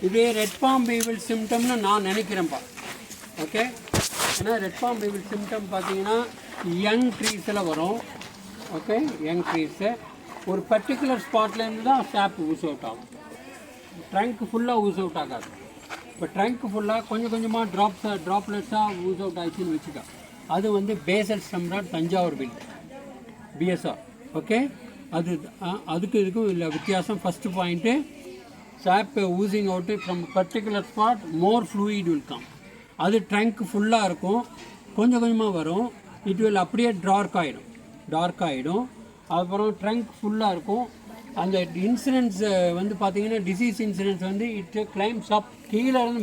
இதே red palm பீவில் சிம்டம்னு நான் நினைக்கிறேன்ப்பா. Okay, ஏன்னா ரெட் பாம் பீவில் சிம்டம் பார்த்தீங்கன்னா யங் ட்ரீஸில் வரும். ஓகே, யங் ட்ரீஸு ஒரு பர்டிகுலர் ஸ்பாட்லேருந்து தான் சாப் ஊஸ் அவுட் ஆகும். ட்ரங்க் ஃபுல்லாக ஊஸ் அவுட் ஆகாது. இப்போ ட்ரங்க் ஃபுல்லாக கொஞ்சம் கொஞ்சமாக ட்ராப்லெட்ஸாக ஊஸ் அவுட் ஆகிடுச்சின்னு வச்சுக்கோ, அது வந்து basal stem rot Thanjavur wilt BSR. Okay, அதுக்கு இதுக்கும் இல்லை வித்தியாசம். First point, sap oozing out from particular spot more fluid will come. அது ட்ரங்க் ஃபுல்லாக இருக்கும், கொஞ்சம் கொஞ்சமாக வரும். இட் வில் அப்படியே டார்க் ஆகிடும். அப்புறம் ட்ரங்க் ஃபுல்லாக இருக்கும். அந்த இன்சிடென்ட்ஸ் வந்து பார்த்திங்கன்னா டிசீஸ் இன்சிடென்ட்ஸ் வந்து இட் கிளைம்ஸ் அப், கீழே இருந்து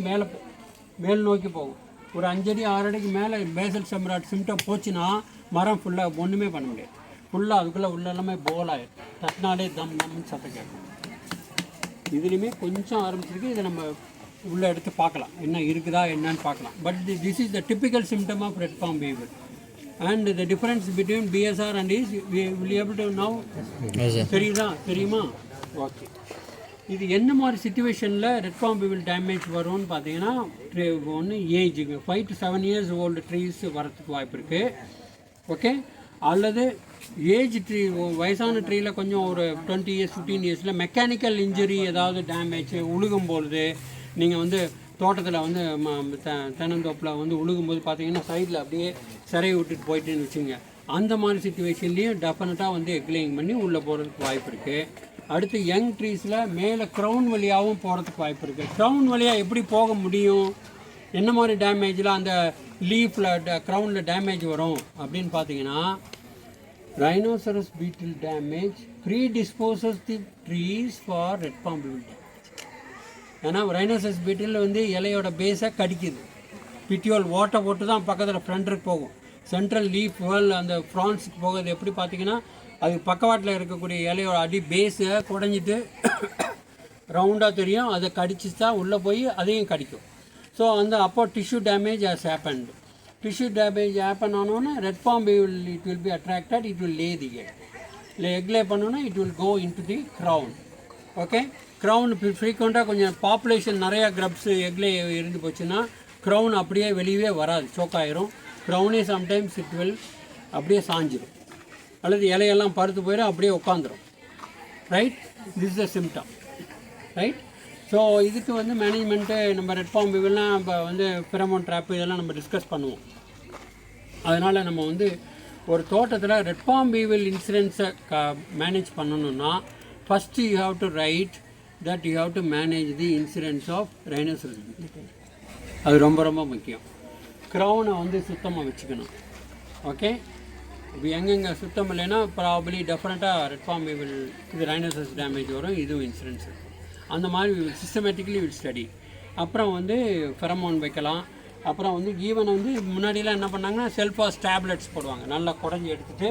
மேல் நோக்கி போகும். ஒரு 5 அடி 6 அடிக்கு மேலே பேசல் ஸ்டெம் ராட் சிம்டம் போச்சுன்னா மரம் ஃபுல்லாக ஒன்றுமே பண்ண முடியாது. ஃபுல்லாக அதுக்குள்ளே உள்ள எல்லாமே போல் ஆகிடும். தட்டினாலே தம்னு சத்தம் கேட்கும். இதுலேயுமே கொஞ்சம் ஆரம்பிச்சிருக்கு. இதை நம்ம உள்ளே எடுத்து பார்க்கலாம், என்ன இருக்குதா என்னன்னு பார்க்கலாம். But this is the typical symptom of red palm weevil. And the difference between BSR and is, we will be able to now. தெரியுமா? ஓகே, இது என்ன மாதிரி சுச்சுவேஷனில் ரெட் பாம் பீவில் டேமேஜ் வரும்னு பார்த்தீங்கன்னா, ஒன்று ஏஜுக்கு 5 to 7 years ஓல்டு ட்ரீஸ் வரத்துக்கு வாய்ப்பு இருக்குது. ஓகே, அல்லது ஏஜ் ட்ரீ, வயசான ட்ரீயில் கொஞ்சம் ஒரு 20 years 15 yearsல மெக்கானிக்கல் இன்ஜுரி ஏதாவது டேமேஜ் உழுகும் பொழுது, நீங்கள் வந்து தோட்டத்தில் வந்து தென்னந்தோப்பில் வந்து உழுகும்போது பார்த்தீங்கன்னா சைடில் அப்படியே சிறையை விட்டுட்டு போயிட்டுன்னு வச்சுங்க, அந்த மாதிரி சுச்சுவேஷன்லேயும் டெஃபினட்டாக வந்து எக்லேயிங் பண்ணி உள்ளே போகிறதுக்கு வாய்ப்பு இருக்குது. அடுத்து யங் ட்ரீஸில் மேலே க்ரௌன் வழியாகவும் போகிறதுக்கு வாய்ப்பு இருக்குது. க்ரௌன் வழியாக எப்படி போக முடியும், என்ன மாதிரி டேமேஜில் அந்த லீஃபில் க்ரௌனில் டேமேஜ் வரும் அப்படின்னு பார்த்தீங்கன்னா, rhinoceros beetle damage predisposes the trees for red palm weevil damage. ஏன்னா ரைனோசரஸ் பீட்டில் வந்து இலையோட பேஸை கடிக்குது. பிட்டியோல் ஓட்டை போட்டு தான் பக்கத்தில் ஃப்ரண்ட்டுக்கு போகும். சென்ட்ரல் லீஃப் அந்த ஃப்ரான்ஸுக்கு போகிறது எப்படி பார்த்தீங்கன்னா, அது பக்கவாட்டில் இருக்கக்கூடிய இலையோட அடி பேஸை குடஞ்சிட்டு ரவுண்டாக தெரியும், அதை கடிச்சு தான் உள்ளே போய் அதையும் கடிக்கும். ஸோ அப்போ tissue damage has happened. Tissue damage happen ஆனோன்னா red palm weevil it will be attracted, it will lay the egg. இல்லை எக்லே பண்ணோன்னா it will go in to the crown. Okay, crown ஃப்ரீக்வெண்ட்டாக கொஞ்சம் பாப்புலேஷன் நிறையா க்ரப்ஸு எக்லே இருந்து போச்சுன்னா crown அப்படியே வெளியே வராது, சோக்காயிரும். க்ரௌனே சம்டைம்ஸ் இட் வில் அப்படியே சாஞ்சிடும், அல்லது இலையெல்லாம் பருத்து போயிடும், அப்படியே உட்காந்துரும். Right, this is the symptom. Right, so இதுக்கு வந்து மேனேஜ்மெண்ட்டு நம்ம ரெட் பாம் பீவில்லாம் இப்போ வந்து ஃபெரமோன் ட்ராப்பு இதெல்லாம் நம்ம டிஸ்கஸ் பண்ணுவோம். அதனால் நம்ம வந்து ஒரு தோட்டத்தில் ரெட் பாம் பீவில் இன்சிடென்ட்ஸை மேனேஜ் பண்ணணுன்னா, first you have to right that you have to manage the incidence of rhinoceros beetle. அது ரொம்ப ரொம்ப முக்கியம். க்ரௌனை வந்து சுத்தமாக வச்சுக்கணும். ஓகே, இப்போ எங்கெங்கே சுத்தம் இல்லைன்னா ப்ராபப்ளி டெஃபினட்டாக ரெட் பாம் பீவில் இது ரைனோசரஸ் டேமேஜ் வரும், இதுவும் இன்சூரன்ஸ் இருக்கும். அந்த மாதிரி சிஸ்டமேட்டிக்கலி வில் ஸ்டடி. அப்புறம் வந்து ஃபெரமோன் வைக்கலாம். அப்புறம் வந்து ஈவன் வந்து முன்னாடிலாம் என்ன பண்ணாங்கன்னா செல்ஃபாஸ் டேப்லெட்ஸ் போடுவாங்க, நல்லா குடஞ்சி எடுத்துகிட்டு.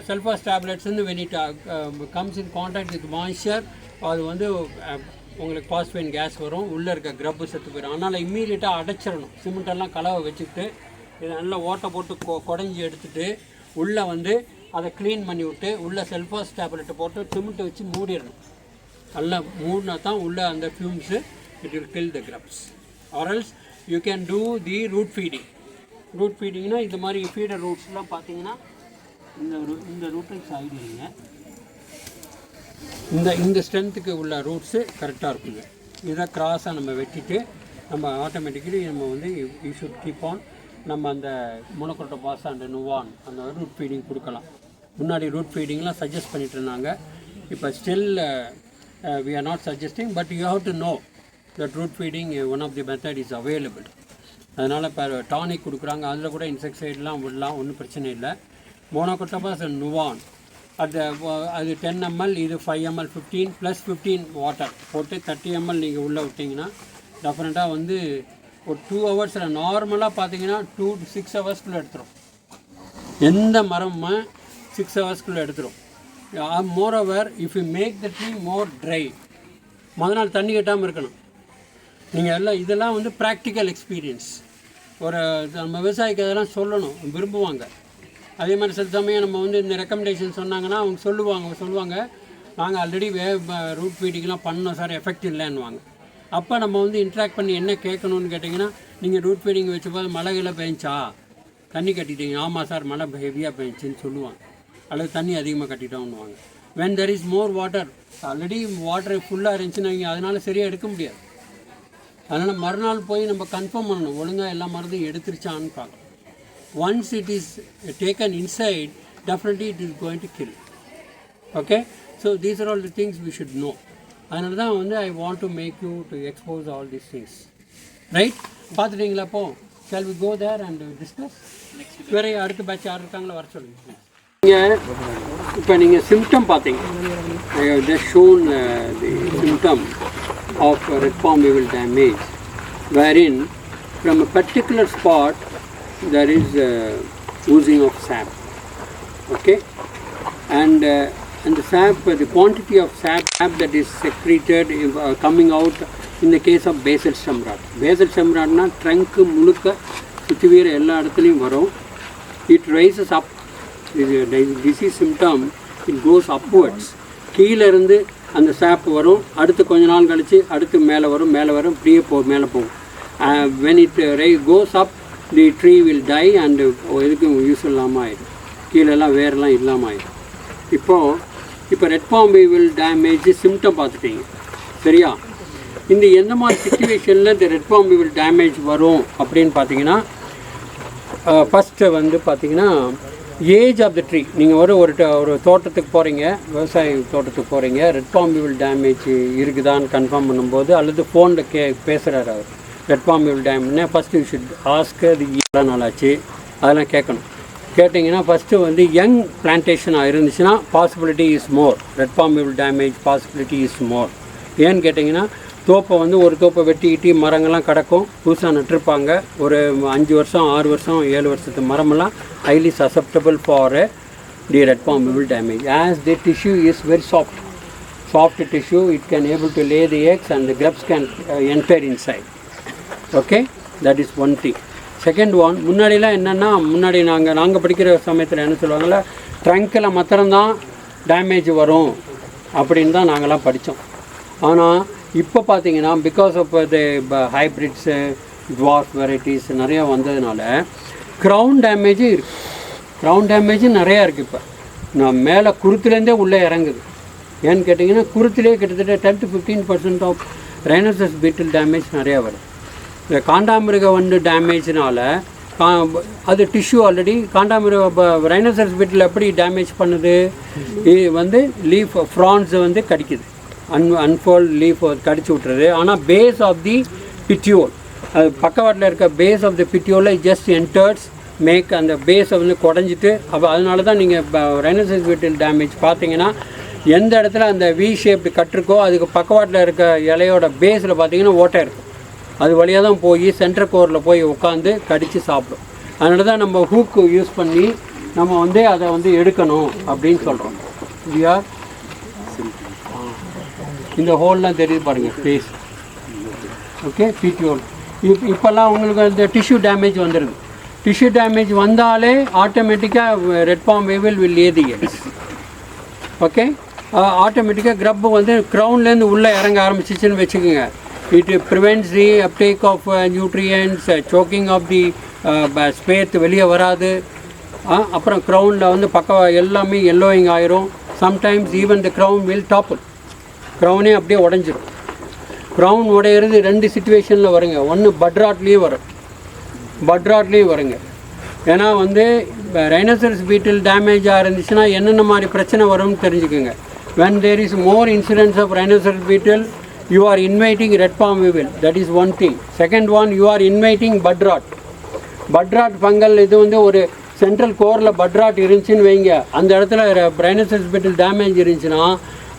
செல்ஃபாஸ் டேப்லெட்ஸ் வந்து when it comes in contact with moisture, அது வந்து உங்களுக்கு பாஸ்பைன் கேஸ் வரும், உள்ளே இருக்க க்ரப்பு செத்து போயிடும். அதனால் இம்மீடியட்டாக அடைச்சிடணும். சிமெண்டெல்லாம் கலவை வச்சுக்கிட்டு இதை நல்லா ஓட்டை போட்டு குடஞ்சி எடுத்துகிட்டு உள்ளே வந்து அதை க்ளீன் பண்ணி விட்டு உள்ளே செல்ஃபாஸ் டேப்லெட்டை போட்டு சிமெண்ட்டை வச்சு மூடிடணும். நல்லா மூடினா தான் உள்ளே அந்த fumes it will kill the grubs. Or else you can do the root feeding. Root ஃபீடிங்னா இது மாதிரி ஃபீடர் ரூட்ஸ்லாம் பார்த்தீங்கன்னா இந்த ரூட்டுக்கு சைடு இல்லைங்க, இந்த ஸ்ட்ரென்த்துக்கு உள்ள ரூட்ஸு கரெக்டாக இருக்குங்க. இதை க்ராஸாக நம்ம வெட்டிட்டு நம்ம ஆட்டோமேட்டிக்கலி நம்ம வந்து யூ ஷுட் கீப் ஆன். நம்ம அந்த மோனோக்ரோட்டோபாஸ் அண்ட் நுவான் அந்த ரூட் ஃபீடிங் கொடுக்கலாம். முன்னாடி ரூட் ஃபீடிங்லாம் சஜஸ்ட் பண்ணிட்டு இருந்தாங்க. இப்போ still we are not suggesting, but you have to know that root feeding one of the method is available. அதனால் இப்போ டானிக் கொடுக்குறாங்க, அதில் கூட இன்செக்டைட்லாம் விடலாம், ஒன்றும் பிரச்சனை இல்லை. மோனோக்ரோட்டோபாஸ் அண்ட் நுவான் அது 10 ml, இது 5 ml, 15 + 15 வாட்டர் போட்டு 30 ml நீங்கள் உள்ளே விட்டிங்கன்னா டெஃபினட்டாக வந்து ஒரு 2 hours நார்மலாக பார்த்தீங்கன்னா 2 to 6 hours எடுத்துரும். எந்த மரமும் 6 hours எடுத்துரும். Moreover if you make the tree more dry, முதல் நாள் தண்ணி கட்டாமல் இருக்கணும். நீங்கள் இதெல்லாம் வந்து ப்ராக்டிக்கல் எக்ஸ்பீரியன்ஸ். ஒரு நம்ம விவசாயிக்கு அதெல்லாம் சொல்லணும், விரும்புவாங்க. அதே மாதிரி சில சமயம் நம்ம வந்து இந்த ரெக்கமெண்டேஷன் சொன்னாங்கன்னா அவங்க சொல்லுவாங்க நாங்கள் ஆல்ரெடி ரூட் ஃபீடிங்லாம் பண்ணோம் சார், எஃபெக்ட் இல்லைன்னுவாங்க. அப்போ நம்ம வந்து இன்ட்ராக்ட் பண்ணி என்ன கேட்கணும்னு கேட்டிங்கன்னா, நீங்கள் ரூட் ஃபீடிங் வச்சபோது மழைகளை பெஞ்சா தண்ணி கட்டிட்டீங்க, ஆமாம் சார் மழை ஹெவியாக பெஞ்சுன்னு சொல்லுவாங்க, அல்லது தண்ணி அதிகமாக கட்டிட்டோம்னுவாங்க. when there is more water, already water ஃபுல்லாக இருந்துச்சுன்னா அதனால் சரியாக எடுக்க முடியாது. அதனால் மறுநாள் போய் நம்ம கன்ஃபார்ம் பண்ணணும் ஒழுங்காக எல்லா மருந்தும் எடுத்துருச்சான்னு பார்க்கணும். once it is taken inside, definitely it is going to kill. Okay, so these are all the things we should know. அதனால தான் வந்து I want to make you to expose all these things, right? பார்த்துட்டீங்களா? அப்போ shall we go there and discuss? வேறு அடுத்த batch யார் இருக்காங்களோ வர சொல்லுங்கள். நீங்கள் இப்போ நீங்கள் சிம்டம் பார்த்தீங்க, I have just shown the symptom of red palm beetle damage, wherein from a particular spot there is oozing of sap. Okay, and the sap, the quantity of sap that is secreted coming out in the case of basal stem rot. Basal stem rot na trunk முழுக்க சுற்றி வீர எல்லா இடத்துலையும் வரும். It rises up. Disease symptom, it goes upwards. கீழே இருந்து அந்த சாப் வரும், அடுத்து கொஞ்ச நாள் கழித்து அடுத்து மேலே வரும், இப்படியே மேலே போகும். when it goes up, the tree will die and எதுக்கும் யூஸ் இல்லாமல் ஆகிடும், கீழெல்லாம் வேரெல்லாம் இல்லாமல் ஆகிடும். இப்போ red palm weevil damage symptom பார்த்துட்டீங்க, சரியா? இந்த எந்த மாதிரி சுச்சுவேஷனில் இந்த ரெட் பாம் பீவில் டேமேஜ் வரும் அப்படின்னு பார்த்தீங்கன்னா, ஃபஸ்ட்டு வந்து பார்த்தீங்கன்னா ஏஜ் ஆஃப் த ட்ரீ. நீங்கள் ஒரு தோட்டத்துக்கு போகிறீங்க, விவசாய தோட்டத்துக்கு போகிறீங்க, ரெட் பாம் பீவில் டேமேஜ் இருக்குதான்னு கன்ஃபார்ம் பண்ணும்போது, அல்லது ஃபோனில் பேசுகிறாரு அவர் ரெட் பாம் பீவில் டேமேஜ்னா, ஃபஸ்ட்டு யூ ஷுட் ஆஸ்க் அது எவ்வளோ நாள் ஆச்சு அதெல்லாம் கேட்கணும். கேட்டிங்கன்னா ஃபஸ்ட்டு வந்து யங் பிளான்டேஷனாக இருந்துச்சுன்னா possibility is more, red palm weevil damage possibility is more. ஏன்னு கேட்டிங்கன்னா, தோப்பை வந்து ஒரு தோப்பை வெட்டிக்கிட்டு மரங்கள்லாம் கிடக்கும், புதுசாக நட்டிருப்பாங்க, ஒரு 5 வருஷம் 6 வருஷம் 7 வருஷத்து மரமெல்லாம் highly susceptible for the red palm beetle damage, as the tissue is very soft tissue. It can able to lay the eggs and the grubs can enter inside. Okay, that is one thing. Second one, முன்னாடிலாம் என்னென்னா, முன்னாடி நாங்கள் படிக்கிற சமயத்தில் என்ன சொல்லுவாங்களா, ட்ரங்கில் மாத்திரம்தான் damage வரும் அப்படின்னு தான் நாங்கள்லாம் படித்தோம். ஆனால் இப்போ பார்த்தீங்கன்னா, because of the hybrids dwarf varieties நிறையா வந்ததுனால க்ரௌன் டேமேஜும் இருக்குது. க்ரௌன் டேமேஜும் நிறையா இருக்குது. இப்போ நான் மேலே குருத்துலேருந்தே உள்ளே இறங்குது. ஏன்னு கேட்டிங்கன்னா, குருத்துலேயே கிட்டத்தட்ட 10 to 15% of rhinoceros beetle damage நிறையா வருது. இந்த காண்டாமிருக வண்டு டேமேஜ்னால அது டிஷ்யூ ஆல்ரெடி காண்டாமிருக ரைனோசரஸ் பீட்டில் எப்படி டேமேஜ் பண்ணுது, இது வந்து லீஃப் ஃப்ரான்ஸ் வந்து கடிக்குது, அன்ஃபோல்ட் லீஃப் கடிச்சு விட்டுறது. ஆனால் பேஸ் ஆஃப் தி பிட்டியோல், அது பக்கவாட்டில் இருக்க பேஸ் ஆஃப் தி பிட்டியோலில் ஜஸ்ட் என்டர்ஸ் மேக் அந்த பேஸை வந்து குடஞ்சிட்டு, அப்போ அதனால தான் நீங்கள் ரைனோசரஸ் பீட்டில் டேமேஜ் பார்த்தீங்கன்னா, எந்த இடத்துல அந்த வி ஷேப்டு கட்டிருக்கோ அதுக்கு பக்கவாட்டில் இருக்க இலையோட பேஸில் பார்த்தீங்கன்னா ஓட்டை இருக்கும், அது வழியாக தான் போய் சென்டர் கோரில் போய் உட்காந்து கடித்து சாப்பிடும். அதனால தான் நம்ம ஹூக்கு யூஸ் பண்ணி நம்ம வந்து அதை வந்து எடுக்கணும் அப்படின்னு சொல்கிறோம். ஆர் இந்த ஹோல்லாம் தெரியுது பாருங்கள், ஃபேஸ். ஓகே, பிடிஓல். இப்போல்லாம் உங்களுக்கு இந்த டிஷ்யூ டேமேஜ் வந்துடுது. டிஷ்யூ டேமேஜ் வந்தாலே ஆட்டோமேட்டிக்காக red palm weevil will lay the eggs. Okay, ஆட்டோமேட்டிக்காக க்ரப் வந்து க்ரௌன்லேருந்து உள்ளே இறங்க ஆரம்பிச்சிச்சுன்னு வச்சுக்கோங்க. It prevents the uptake of nutrients, choking of the spathe வெளியே வராது. அப்புறம் க்ரௌனில் வந்து எல்லாமே எல்லோயிங் ஆயிரும். Sometimes even the crown will topple, க்ரௌனே அப்படியே உடஞ்சிடும். க்ரௌன் உடையிறது 2 சிச்சுவேஷனில் வருங்க. ஒன்று பட்ராட்லேயும் வருங்க. ஏன்னா வந்து ரைனோசரஸ் பீட்டில் டேமேஜாக இருந்துச்சுன்னா என்னென்ன மாதிரி பிரச்சனை வரும்னு தெரிஞ்சுக்கோங்க. when there is more incidence of rhinoceros beetle, you are inviting red palm beetle. That is one thing. Second one, you are inviting bud rot. Fungal இது வந்து ஒரு சென்ட்ரல் கோரில் பட் ராட் இருந்துச்சுன்னு வைங்க, அந்த இடத்துல ரைனோசரஸ் பீட்டில் டேமேஜ் இருந்துச்சுன்னா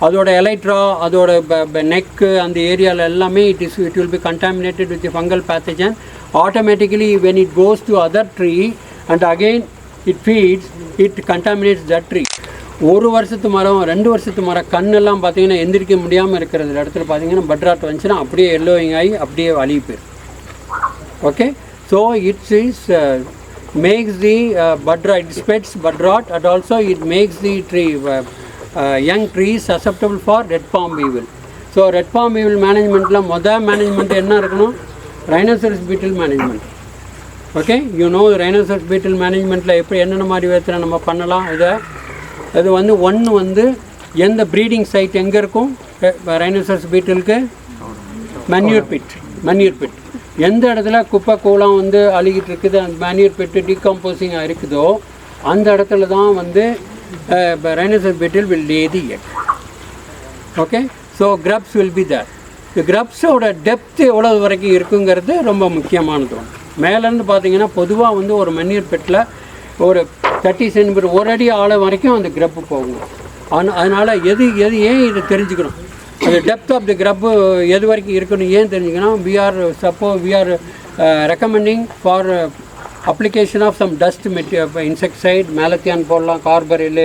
அதோட எலைட்ரா, அதோட நெக்கு, அந்த ஏரியாவில் எல்லாமே it will be contaminated with the fungal pathogen. Automatically when it goes to other tree and again it feeds, it contaminates that tree. 1 வருஷத்து மரம் 2 வருஷத்து மரம் கண்ணெல்லாம் பார்த்தீங்கன்னா எந்திரிக்க முடியாமல் இருக்கிற இடத்துல பார்த்தீங்கன்னா பட்ராட் வந்துச்சுன்னா அப்படியே எல்லோயிங் ஆகி அப்படியே அழுகி போயிடும். Okay, so it's is makes the bud rot, it spreads bud rot, and also it makes the tree young trees susceptible for red palm beetle. So red palm weevil மேனேஜ்மெண்ட்டில் மேனேஜ்மெண்ட் என்ன இருக்கணும்? Rhinoceros beetle management. Okay, you know rhinoceros beetle மேனேஜ்மெண்ட்டில் எப்படி என்னென்ன மாதிரி விதத்தில் நம்ம பண்ணலாம். அது வந்து ஒன்று வந்து எந்த ப்ரீடிங் சைட் எங்கே இருக்கும் ரைனோசரஸ் பீட்டிலுக்கு? Manure bit. எந்த இடத்துல குப்பை கூலம் வந்து அழுகிட்டு இருக்குது, அந்த மேன்யூர் பிட்டு டீகம்போசிங்காக இருக்குதோ அந்த இடத்துல தான் வந்து rhinoceros beetle will lay the egg. Okay, so grubs will be there. இந்த கிரப்ஸோட டெப்த் எவ்வளோ வரைக்கும் இருக்குங்கிறது ரொம்ப முக்கியமானது. மேலேருந்து பார்த்தீங்கன்னா பொதுவாக வந்து ஒரு மேன்யூர் பிட்டில் ஒரு 30 சென்டிமீட்டர் ஒரு அடி ஆழம் வரைக்கும் அந்த கிரப்பு போகும். அதனால் ஏன் இதை தெரிஞ்சுக்கணும், அது டெப்த் ஆஃப் தி கிரப்பு எது வரைக்கும் இருக்குன்னு ஏன் தெரிஞ்சுக்கணும்? We are recommending for application of some dust insecticide, malathion போடலாம், கார்பரில்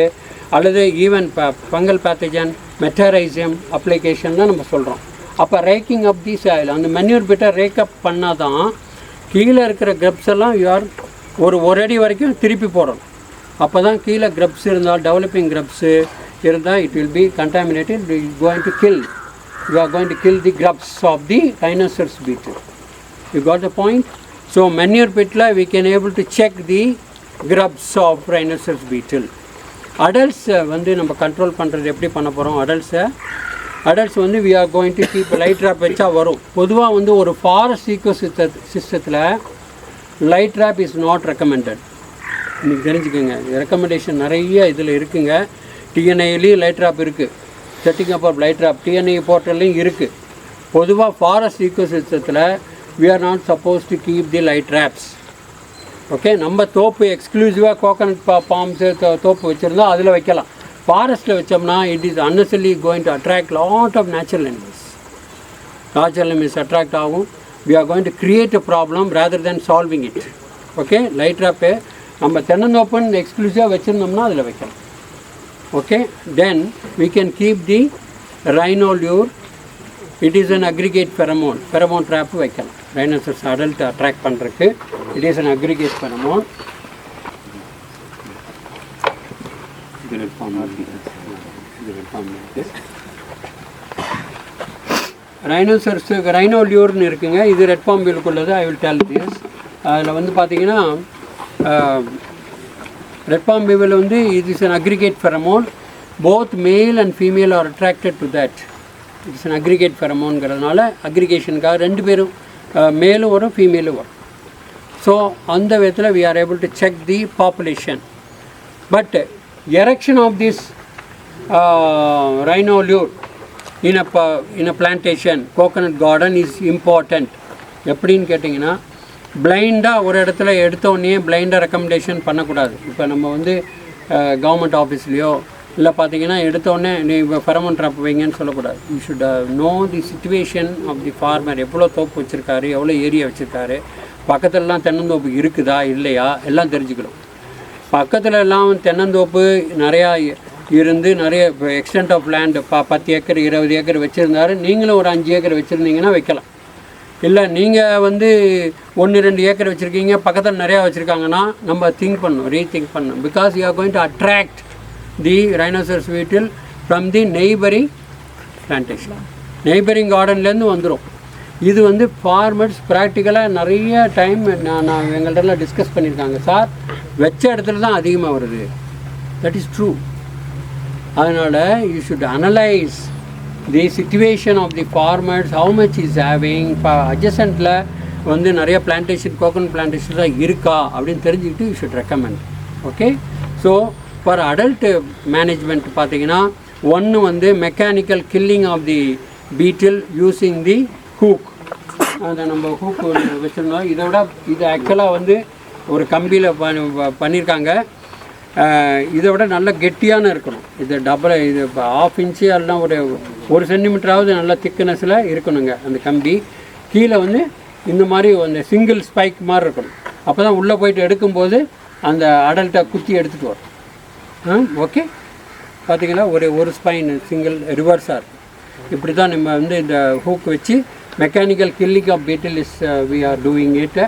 அல்லது even fungal pathogen Metarhizium application தான் நம்ம சொல்கிறோம். அப்போ ரேக்கிங் அப் தி சாயில், அந்த மேன்யூர் பிட்டை ரேக்கப் பண்ணால் தான் கீழே இருக்கிற கிரப்ஸ் எல்லாம் ஒரு அடி வரைக்கும் திருப்பி போடணும். அப்போ தான் கீழே கிரப்ஸ் இருந்தால், டெவலப்பிங் கிரப்ஸு இருந்தால், it will be contaminated. You are going to kill the grubs of the rhinoceros beetle. You got the point. So manure பிட்டில் we can able to check the grubs of rhinoceros beetle. அடல்ட்ஸை வந்து நம்ம control பண்ணுறது எப்படி பண்ண போகிறோம்? Adults வந்து we are going to keep light trap வச்சா வரும். பொதுவாக வந்து ஒரு ஃபாரஸ்ட் சிஸ்டத்தில் light trap is not recommended. இன்றைக்கி தெரிஞ்சுக்கோங்க, ரெக்கமெண்டேஷன் நிறைய இதில் இருக்குங்க. டிஎன்ஐலையும் லைட் ட்ராப் இருக்குது, setting up of light trap TNI போர்ட்டல்லையும் இருக்குது. பொதுவாக ஃபாரஸ்ட் ஈக்கோசிஸ்டத்தில் we are not suppose to keep the light traps. Okay, நம்ம தோப்பு எக்ஸ்க்ளூசிவாக கோகனட் பாம்ஸு தோப்பு வச்சுருந்தோம், அதில் வைக்கலாம். ஃபாரஸ்ட்டில் வச்சோம்னா it is unnecessarily going to attract lot of natural animals. Natural animals attract ஆகும். We are going to create a problem rather than solving it. Okay, light drop நம்ம தென்னந்தோப்புன்னு எக்ஸ்க்ளூசிவாக வச்சுருந்தோம்னா அதில் வைக்கலாம். Okay, then we can keep the rhino lure. It is an aggregate pheromone trap வைக்கலாம். Rhinoceros adult attract பண்ணுறதுக்கு it is an aggregate pheromone. Rhinoceros rhino லியூர்னு இருக்குங்க, இது red palm பீலுக்குள்ளது. I will tell this. அதில் வந்து பார்த்தீங்கன்னா ரெட் பாம் பீவில் வந்து இது is an aggregate pheromone. Both male and female are attracted to that. It's an aggregate ஃபெரமோன்கிறதுனால அக்ரிகேஷனுக்காக ரெண்டு பேரும் மேலும் வரும் ஃபீமேலும் வரும். ஸோ அந்த விதத்தில் we are able to check the population. But erection of this rhino lure in a plantation, coconut garden is important. எப்படின்னு கேட்டிங்கன்னா, பிளைண்டாக ஒரு இடத்துல எடுத்தோடனே பிளைண்டாக ரெக்கமெண்டேஷன் பண்ணக்கூடாது. இப்போ நம்ம வந்து கவர்மெண்ட் ஆஃபீஸ்லேயோ இல்லை பார்த்தீங்கன்னா எடுத்தோடனே நீ இப்போ ஃபெரமோன் ட்ராப் வைங்கன்னு சொல்லக்கூடாது. You should know the situation of the farmer. எவ்வளோ தோப்பு வச்சுருக்காரு, எவ்வளோ ஏரியா வச்சுருக்காரு, பக்கத்துலலாம் தென்னந்தோப்பு இருக்குதா இல்லையா எல்லாம் தெரிஞ்சுக்கணும். பக்கத்தில் எல்லாம் தென்னந்தோப்பு நிறையா இருந்து நிறைய extent of land 10 acre 20 acre வச்சுருந்தாரு, நீங்களும் ஒரு 5 ஏக்கர் வச்சுருந்தீங்கன்னா வைக்கலாம். இல்லை நீங்கள் வந்து 1-2 ஏக்கர் வச்சுருக்கீங்க, பக்கத்தில் நிறையா வச்சுருக்காங்கன்னா நம்ம ரீதிங்க் பண்ணணும். Because you are going to attract the rhinoceros beetle from the neighbouring plantation. Neighbouring கார்டன்லேருந்து வந்துடும். இது வந்து ஃபார்மர்ஸ் ப்ராக்டிக்கலாக நிறைய டைம் நான் எங்கள்கிட்டலாம் டிஸ்கஸ் பண்ணியிருக்காங்க. சார் வச்ச இடத்துல தான் அதிகமாக வருது. That is true. அதனால் you should analyse the situation of the farmers, how much is having. இப்போ அட்ஜசன்ட்டில் வந்து நிறைய பிளான்டேஷன் கோகனட் பிளான்டேஷன்லாம் இருக்கா அப்படின்னு தெரிஞ்சுக்கிட்டு you should recommend. Okay, so for adult management பார்த்தீங்கன்னா ஒன்று வந்து mechanical killing of the beetle using the hook. அதை நம்ம ஹூக் வச்சுருந்தோம். இது ஆக்சுவலாக வந்து ஒரு கம்பியில் பண்ணியிருக்காங்க. இதை விட நல்ல கெட்டியான இருக்கணும். இது இது 1/2 இன்ச்சு எல்லாம் ஒரு சென்டிமீட்டராவது நல்ல திக்னஸில் இருக்கணுங்க அந்த கம்பி. கீழே வந்து இந்த மாதிரி அந்த சிங்கிள் ஸ்பைக் மாதிரி இருக்கணும். அப்போ தான் உள்ளே போயிட்டு எடுக்கும்போது அந்த அடல்ட்டை குத்தி எடுத்துகிட்டு வரும். ஓகே, பார்த்தீங்களா, ஒரு ஸ்பைன் சிங்கிள் ரிவர்ஸாக இருக்கும். இப்படி தான் நம்ம வந்து இந்த ஹூக் வச்சு mechanical killing of beetle is we are doing it.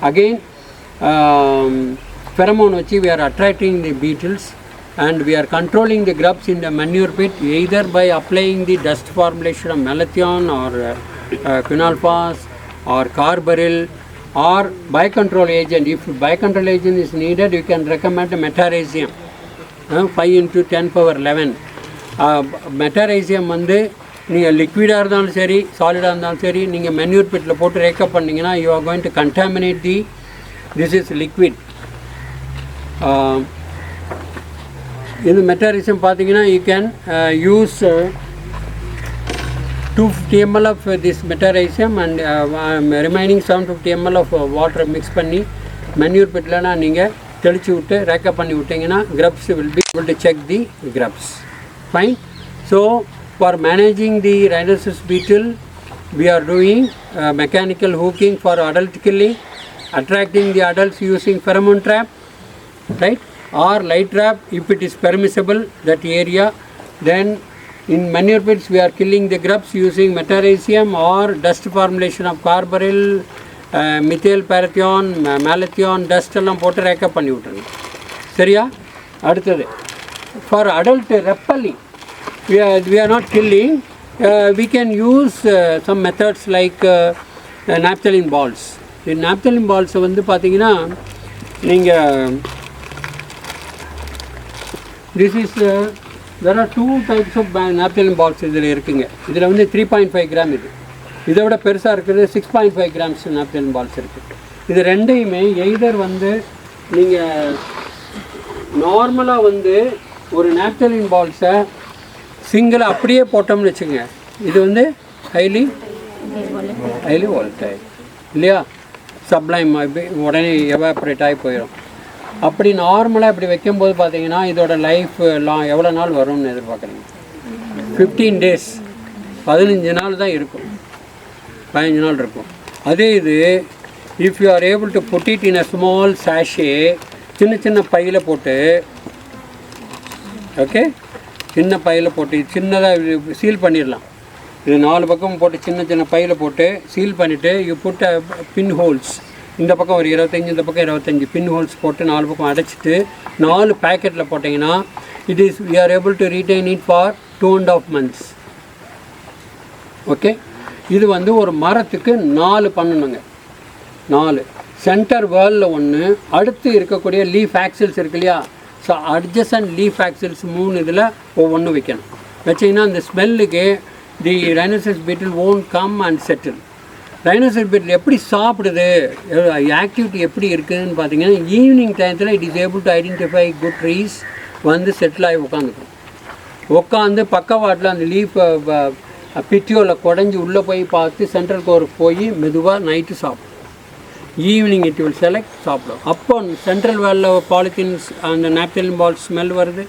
Again pheromone வச்சு we are attracting the beetles. and we are controlling the grubs in the manure pit either by applying the dust formulation of malathion or quinalphos or carbaryl or biocontrol agent. If biocontrol agent is needed, you can recommend metarhizium 5 into 10 power 11. Metarhizium வந்து நீங்கள் லிக்விடாக இருந்தாலும் சரி சாலிடாக இருந்தாலும் சரி நீங்கள் manure பிட்டில் போட்டு ரேக்கப் பண்ணிங்கன்னா you are going to contaminate the this is liquid. இது மெட்டாரிசம் பார்த்தீங்கன்னா you can use 250 ml of this metarhizium and remaining 750 ml of water mix பண்ணி மென்யூர் பிட்லனா நீங்கள் தெளித்து விட்டு ரேக்கப் பண்ணி விட்டிங்கன்னா grubs will be able to check the grubs. Fine. So for managing the rhinoceros beetle, we are doing mechanical hooking for adult killing, attracting the adults using pheromone trap, right, or light trap if it is permissible that area. Then in manure pits we are killing the grubs using metarhizium or dust formulation of carbaryl, methyl parathion, malathion dust எல்லாம் போட்டு ரேக்கப் பண்ணி விட்டுருங்க. சரியா? அடுத்தது for adult repelling, we are not killing. We can use some methods like naphthalene balls. The naphthalene balls வந்து பார்த்தீங்கன்னா நீங்கள் this is there are two types of naphthalene balls இதில் இருக்குங்க. இதில் வந்து 3.5 கிராம் இதை விட பெருசாக இருக்கிறது 6.5 கிராம்ஸ் naphthalene balls இருக்குது. இது ரெண்டையுமே எய்தர் வந்து நீங்கள் நார்மலாக வந்து ஒரு naphthalene பால்ஸை சிங்கிளாக அப்படியே போட்டோம்னு வச்சுங்க, இது வந்து ஹைலி வால்டைல் இல்லையா, சப்ளைம் உடனே எவாப்ரேட் ஆகி போயிடும். அப்படி நார்மலாக இப்படி வைக்கும்போது பார்த்தீங்கன்னா இதோட லைஃப் எவ்வளோ நாள் வரும்னு எதிர்பார்க்குறீங்க? 15 days, 15 நாள் தான் இருக்கும், 15 நாள் இருக்கும். அதே இது if you are able to put it in a small sachet, சின்ன சின்ன பையில் போட்டு, ஓகே, சின்ன பையில் போட்டு சின்னதாக சீல் பண்ணிடலாம். இது 4 பக்கம் போட்டு சின்ன சின்ன பையில் போட்டு சீல் பண்ணிவிட்டு யூ புட் பின் ஹோல்ஸ், இந்த பக்கம் ஒரு 25, இந்த பக்கம் 25 பின் ஹோல்ஸ் போட்டு 4 பக்கம் அடைச்சிட்டு 4 பேக்கெட்டில் போட்டிங்கன்னா it is we are able to retain it for 2.5 months. ஓகே, இது வந்து ஒரு மரத்துக்கு 4 பண்ணணுங்க. 4 சென்டர் வேர்லில் ஒன்று, அடுத்து இருக்கக்கூடிய லீஃப் ஆக்சில்ஸ் இருக்கு இல்லையா, ஸோ அட்ஜசன்ட் லீஃப் ஆக்சில்ஸ் 3 இதில் ஒவ்வொன்று வைக்கணும். வச்சிங்கன்னா அந்த ஸ்மெல்லுக்கு தி rhinoceros beetle won't come and settle. rhinoceros beetle எப்படி சாப்பிடுது, ஆக்டிவிட்டி எப்படி இருக்குதுன்னு பார்த்தீங்கன்னா ஈவினிங் டைத்தில் it is able to identify good trees வந்து செட்டில் ஆகி உட்காந்துக்கும். உட்காந்து பக்கவாட்டில் அந்த லீஃப் பிட்டியோவில் குடஞ்சி உள்ளே போய் பார்த்து சென்ட்ரல் கோருக்கு போய் மெதுவாக நைட்டு சாப்பிடும். ஈவினிங் இட் வில் செலக்ட் சாப்பிடும். அப்போ சென்ட்ரல் வேலில் பாலித்தீன்ஸ் அந்த naphthalene பால் ஸ்மெல் வருது.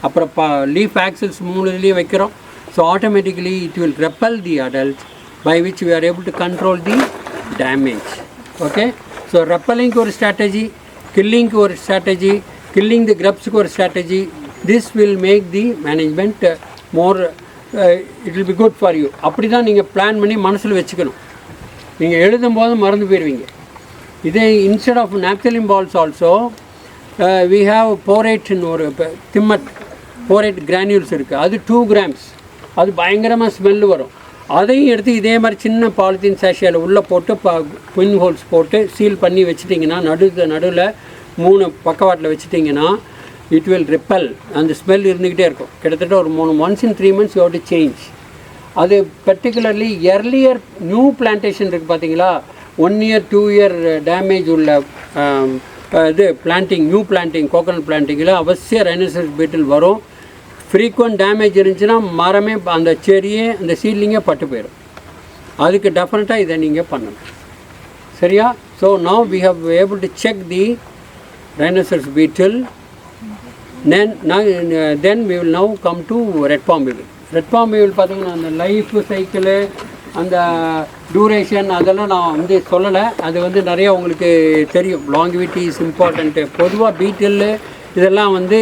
அப்புறம் லீஃப் ஆக்சில்ஸ் 3 இதுலேயும் வைக்கிறோம். So automatically it will repel the adult by which we are able to control the damage. Okay, so ரெப்பலிங்க்கு ஒரு ஸ்ட்ராட்டஜி, கில்லிங்க்கு ஒரு ஸ்ட்ராட்டஜி, கில்லிங் தி கிரப்ஸுக்கு ஒரு strategy. This will make the management more it will be good for you. அப்படி தான் நீங்கள் plan பண்ணி மனசில் வச்சுக்கணும். நீங்கள் எழுதும்போது மறந்து போயிடுவீங்க. இதே instead of naphthalene balls also we have போரேட்னு ஒரு திம்மட் போரேட் கிரானியூல்ஸ் இருக்குது. அது 2 grams. அது பயங்கரமாக ஸ்மெல்லு வரும். அதையும் எடுத்து இதே மாதிரி சின்ன பாலித்தீன் சாஷியில் உள்ளே போட்டு பின் ஹோல்ஸ் போட்டு சீல் பண்ணி வச்சுட்டிங்கன்னா நடுவில் 3 பக்கவாட்டில் வச்சுட்டிங்கன்னா இட் வில் ரிப்பல். அந்த ஸ்மெல் இருந்துக்கிட்டே இருக்கும். கிட்டத்தட்ட ஒரு 3 months in 3 months you have to change. அது பர்டிகுலர்லி எர்லியர் நியூ பிளான்டேஷன் இருக்குது பார்த்தீங்களா, 1 year 2 year டேமேஜ் உள்ள இது பிளான்டிங், நியூ பிளான்டிங், கோகனட் பிளான்டிங்கில் அவசியம் rhinoceros beetle வரும். ஃப்ரீக்வெண்ட் டேமேஜ் இருந்துச்சுன்னா மரமே அந்த செடியே அந்த சீட்லிங்கே பட்டு போயிடும். அதுக்கு டெஃபினட்டாக இதை நீங்கள் பண்ணணும். சரியா? So now we have able to check the rhinoceros beetle. Then we will now come to red palm beetle. Red palm weevil பார்த்தீங்கன்னா அந்த லைஃப் சைக்கிளு, அந்த டூரேஷன் அதெல்லாம் நான் வந்து சொல்லலை. அது வந்து நிறையா உங்களுக்கு தெரியும். Longevity is important. பொதுவாக பீட்டில் இதெல்லாம் வந்து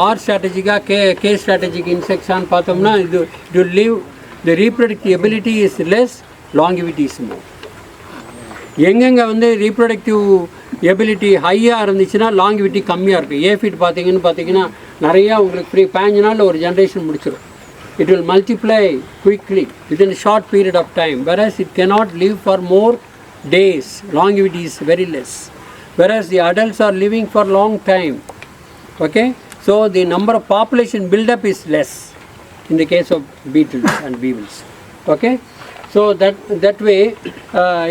ஆர் ஸ்ட்ராட்டஜிக்காக கே ஸ்ட்ராட்டஜிக் இன்செக்ட்ஸான்னு பார்த்தோம்னா இது leave the reproductive ability is less, longevity is more. எங்கெங்கே வந்து ரீப்ரொடக்டிவ் எபிலிட்டி ஹையாக இருந்துச்சுன்னா லாங்கிவிட்டி கம்மியாக இருக்கும். ஏஃபிட் பார்த்தீங்கன்னா நிறையா உங்களுக்கு ஃப்ரீ 15 நாளில் ஒரு ஜென்ரேஷன் முடிச்சிடும். It will multiply quickly within a short period of time, whereas it cannot live for more days. Longevity is very less, whereas the adults are living for long time. Okay, so the number of population build-up is less in the case of beetles and weevils. Okay, so that way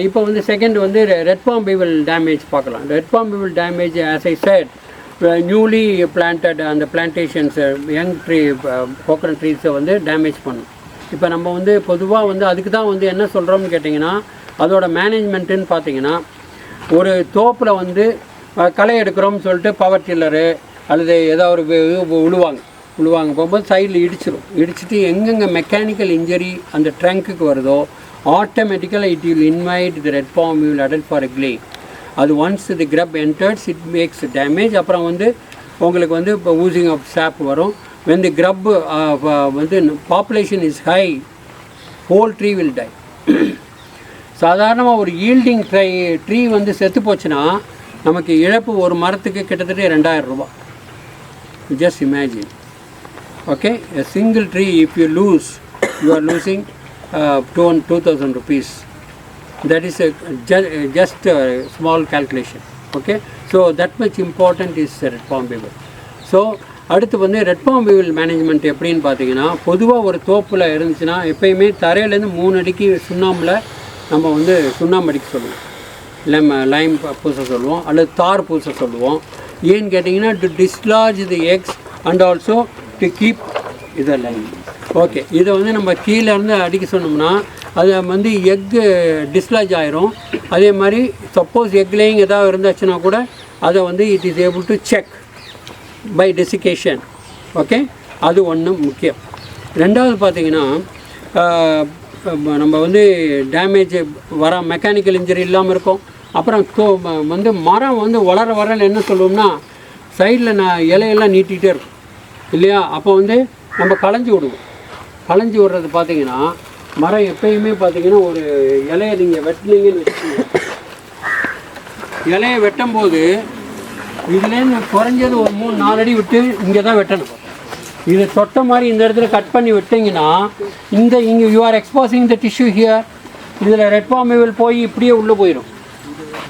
இப்போ வந்து second வந்து red palm weevil damage பார்க்கலாம். Red palm weevil damage as I said, newly planted அந்த plantations young tree coconut ட்ரீஸை வந்து damage பண்ணும். இப்போ நம்ம வந்து பொதுவாக வந்து அதுக்கு தான் வந்து என்ன சொல்கிறோம்னு கேட்டிங்கன்னா, அதோட மேனேஜ்மெண்ட்டுன்னு பார்த்தீங்கன்னா, ஒரு தோப்பில் வந்து களை எடுக்கிறோம்னு சொல்லிட்டு பவர் டில்லரு அல்லது ஏதாவது ஒரு உழுவாங்க போகும்போது சைடில் இடிச்சிட்டு எங்கெங்கே மெக்கானிக்கல் இன்ஜரி அந்த ட்ரங்க்குக்கு வருதோ ஆட்டோமேட்டிக்கலாக it will invite the red palm weevil adult for a clay. அது once the grub enters it makes damage. அப்புறம் வந்து உங்களுக்கு வந்து இப்போ ஊசிங் ஆஃப் சாப் வரும். when the grub வந்து population is high, whole tree will die. சாதாரணமாக ஒரு ஈல்டிங் ட்ரீ வந்து செத்து போச்சுன்னா நமக்கு இழப்பு ஒரு மரத்துக்கு கிட்டத்தட்ட 2000 ரூபாய். just imagine. Okay, a single tree if you lose, you are losing 2000 rupees. That is just a small calculation. Okay, so that much important is red palm weevil. So அடுத்து வந்து ரெட் பாம் வீவல் மேனேஜ்மெண்ட் எப்படின்னு பார்த்தீங்கன்னா, பொதுவாக ஒரு தோப்பில் இருந்துச்சுன்னா எப்பயுமே தரையிலேருந்து 3 அடிக்கு சுண்ணாம்பில் நம்ம வந்து சுண்ணாம்பு அடிக்க சொல்லுவோம். லைம் பூச சொல்லுவோம் அல்லது தார் பூச சொல்லுவோம். ஏன்னு கேட்டிங்கன்னா to dislodge the eggs and also to keep இதை லைம். ஓகே, இதை வந்து நம்ம கீழே இருந்து அடிக்க சொன்னோம்னா அது வந்து எக்கு டிஸ்லார்ஜ் ஆயிரும். அதே மாதிரி சப்போஸ் எக் லேயிங் ஏதாவது இருந்துச்சுன்னா கூட அதை வந்து it is able to check by desiccation. Okay, அது ஒன்று முக்கியம். ரெண்டாவது பார்த்திங்கன்னா, நம்ம வந்து டேமேஜ் வர மெக்கானிக்கல் இன்ஜரி இல்லாமல் இருக்கும். அப்புறம் வந்து மரம் வந்து வளர என்ன சொல்லுவோம்னா சைடில் இலையெல்லாம் நீட்டிகிட்டே இருக்கும் இல்லையா? அப்போ வந்து நம்ம களைஞ்சி விடுறது பார்த்திங்கன்னா, மரம் எப்பயுமே பார்த்திங்கன்னா ஒரு இலையை நீங்கள் வெட்டினீங்கன்னு வச்சுக்கோங்க, இலையை வெட்டும்போது இதுலேருந்து குறைஞ்சது ஒரு 3-4 அடி விட்டு இங்கே தான் வெட்டணும். இது தொட்ட மாதிரி இந்த இடத்துல கட் பண்ணி விட்டிங்கன்னா இங்கே you are exposing the tissue here. இதில் ரெட் பாம் வீவல் போய் இப்படியே உள்ளே போயிடும்.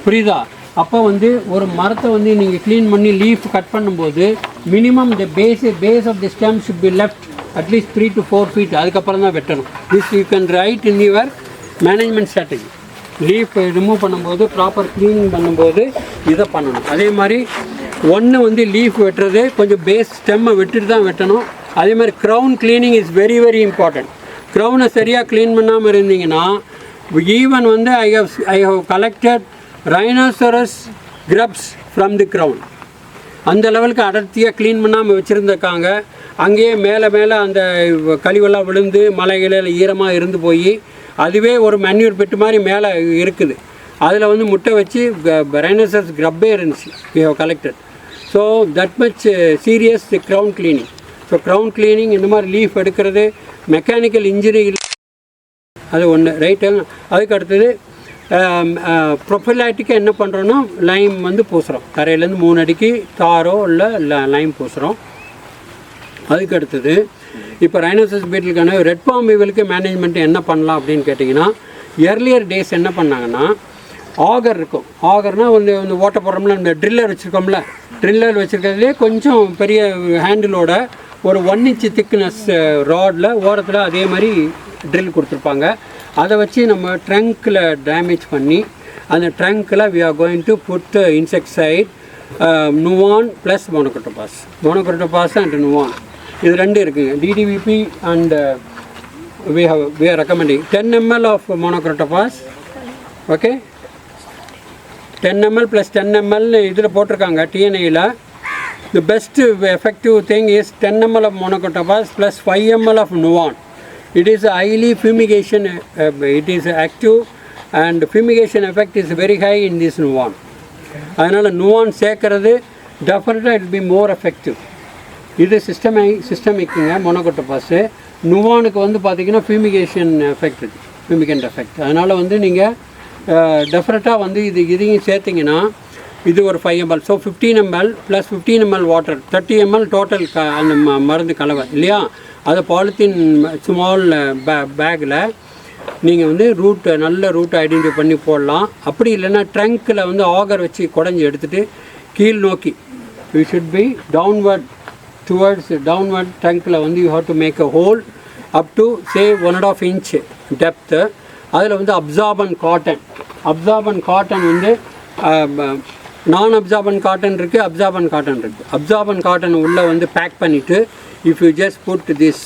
புரியுதா? அப்போ வந்து ஒரு மரத்தை வந்து நீங்கள் க்ளீன் பண்ணி லீஃப் கட் பண்ணும்போது minimum the base of the stem should be left at least 3 to 4 feet. அதுக்கப்புறம் தான் வெட்டணும். This you can write in your management strategy. Leaf remove பண்ணும்போது ப்ராப்பர் க்ளீனிங் பண்ணும்போது இதை பண்ணணும். அதே மாதிரி ஒன்று வந்து லீஃப் வெட்டுறது கொஞ்சம் பேஸ் ஸ்டெம்மை விட்டுட்டு தான் வெட்டணும். அதே மாதிரி crown cleaning is very very important. க்ரௌனை சரியாக க்ளீன் பண்ணாமல் இருந்தீங்கன்னா ஈவன் வந்து I have collected rhinoceros grubs from the crown. அந்த லெவலுக்கு அடர்த்தியாக க்ளீன் பண்ணாமல் வச்சுருந்துருக்காங்க. அங்கேயே மேலே அந்த கழிவெல்லாம் விழுந்து மலைகளில் ஈரமாக இருந்து போய் அதுவே ஒரு மன்யூர் பெட்டு மாதிரி மேலே இருக்குது. அதில் வந்து முட்டை வச்சு ரைனோசரஸ் grubே இருந்துச்சு. we have collected. So that much serious the crown cleaning. So crown cleaning இந்த மாதிரி லீஃப் எடுக்கிறது மெக்கானிக்கல் இன்ஜுரி அது ஒன்று ரைட்டு. அதுக்கு அடுத்தது ப்ரொஃபைலாட்டிக்காக என்ன பண்ணுறோன்னா லைம் வந்து பூசுகிறோம். தரையிலேருந்து 3 அடிக்கு தாரோ இல்லை லைம் பூசுகிறோம். அதுக்கு அடுத்தது இப்போ ரைனோசரஸ் பீட்டிலுக்கான ரெட் பாம் வீவலுக்கு மேனேஜ்மெண்ட் என்ன பண்ணலாம் அப்படின்னு கேட்டிங்கன்னா, எர்லியர் டேஸ் என்ன பண்ணாங்கன்னா ஆகர் இருக்கும். ஆகர்னால் வந்து இந்த ஓட்ட போடுறோம்ல, இந்த ட்ரில்லர் வச்சுருக்கோம்ல, ட்ரில்லர் வச்சுருக்கிறதுலே கொஞ்சம் பெரிய ஹேண்டிலோட ஒரு 1 inch திக்னஸ் ராடில் ஓரத்தில் அதே மாதிரி ட்ரில் கொடுத்துருப்பாங்க. அதை வச்சு நம்ம ட்ரங்க்கில் டேமேஜ் பண்ணி அந்த ட்ரங்க்கில் we are going to put insecticide Nuvan plus monocrotophos and Nuvan. இது 2 இருக்குங்க. DDVP and we are recommending 10 ml of monocrotophos. Okay, 10 ml plus 10 ml இதில் போட்டிருக்காங்க டிஎன்ஏயில். The best effective thing is 10 ml of monocrotophos plus 5 ml of nuvan. It is a highly fumigation, it is active and fumigation effect is very high in this nuvan. அதனால் nuvan சேர்க்கறது definitely it will be more effective. இது சிஸ்டமிக்குங்க மோனோக்ரோட்டோபாஸு. நுவானுக்கு வந்து பார்த்திங்கன்னா fumigation effect, ஃபியூமிகண்ட் effect. அதனால் வந்து நீங்கள் டெஃபினட்டாக வந்து இதையும் சேர்த்திங்கன்னா இது ஒரு 5 ml. So 15 ml plus 15 ml water, 30 ml total அந்த மருந்து கலவை இல்லையா. அதை பாலித்தீன் ஸ்மால் பேக்கில் நீங்கள் வந்து நல்ல ரூட்டை ஐடென்டிஃபை பண்ணி போடலாம். அப்படி இல்லைன்னா ட்ரங்க்கில் வந்து ஆகர் வச்சு குடஞ்சி எடுத்துகிட்டு கீழ் நோக்கி யூ ஷுட் பி டவுன்வர்ட் ட்ரங்க்கில் வந்து you have to make a hole up to say 1.5 inch depth. அதில் வந்து அப்சார்பன் காட்டன் வந்து நான் அப்சார்பன் காட்டன் இருக்குது, அப்சார்பன் காட்டன் உள்ளே வந்து பேக் பண்ணிவிட்டு if you just put this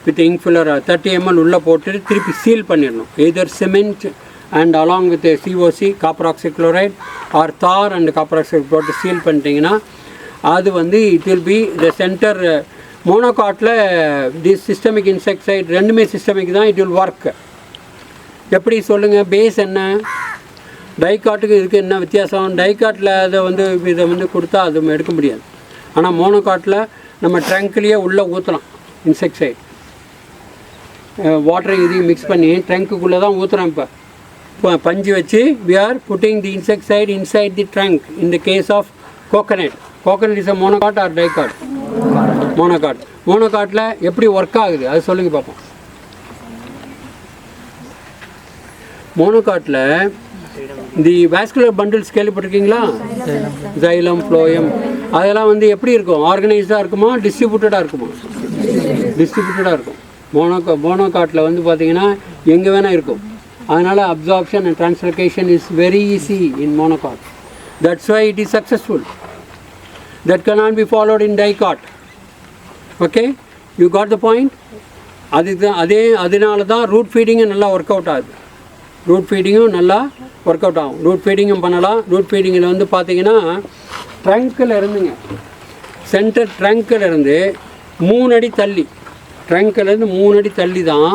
with ink filler 30 ml உள்ளே போட்டுட்டு திருப்பி சீல் பண்ணிடணும். Either cement and along with COC copper oxide chloride or tar and copper oxide போட்டு சீல் பண்ணிட்டீங்கன்னா அது வந்து it will be the centre. மோனோகாட்டில் திஸ் சிஸ்டமிக் இன்செக்டைட் ரெண்டுமே சிஸ்டமிக் தான், இட் வில் ஒர்க். எப்படி சொல்லுங்கள், பேஸ் என்ன, டைகாட்டுக்கு இதுக்கு என்ன வித்தியாசம்? டைகாட்டில் இதை வந்து கொடுத்தா அது எடுக்க முடியாது. ஆனால் மோனோகாட்டில் நம்ம ட்ரங்க்லேயே உள்ளே ஊற்றலாம் இன்செக்டைட், வாட்டரை இதையும் மிக்ஸ் பண்ணி ட்ரங்க்குள்ளே தான் ஊற்றுறோம். இப்போ பஞ்சு வச்சு we are putting the insecticide inside the trunk. In the case of coconut is a monocot or dicot? மோனோகாட்டில் எப்படி ஒர்க் ஆகுது அது சொல்லுங்கள் பார்ப்போம். மோனோகாட்டில் தி வாஸ்குலர் பண்டில்ஸ் கேள்விப்பட்டிருக்கீங்களா? ஜைலம், ஃப்ளோயம், அதெல்லாம் வந்து எப்படி இருக்கும்? ஆர்கனைஸ்டாக இருக்குமா, டிஸ்ட்ரிபியூட்டடாக இருக்குமா? டிஸ்ட்ரிபியூட்டடாக இருக்கும். மோனோகாட்டில் வந்து பார்த்தீங்கன்னா எங்கே வேணால் இருக்கும். அதனால் absorption and translocation is very easy in monocot. That's why it is successful. That cannot be followed in dicot. Okay, you got the point. அதனால தான் ரூட் ஃபீடிங்கும் நல்லா ஒர்க் அவுட் ஆகுது. ரூட் ஆகும். ரூட் ஃபீடிங்கும் பண்ணலாம். ரூட் ஃபீடிங்கில் வந்து பார்த்தீங்கன்னா ட்ரங்க்கில் இருந்துங்க, சென்டர் ட்ரங்க்கில் இருந்து 3 அடி தள்ளி, ட்ரங்க்கிலேருந்து 3 அடி தள்ளி தான்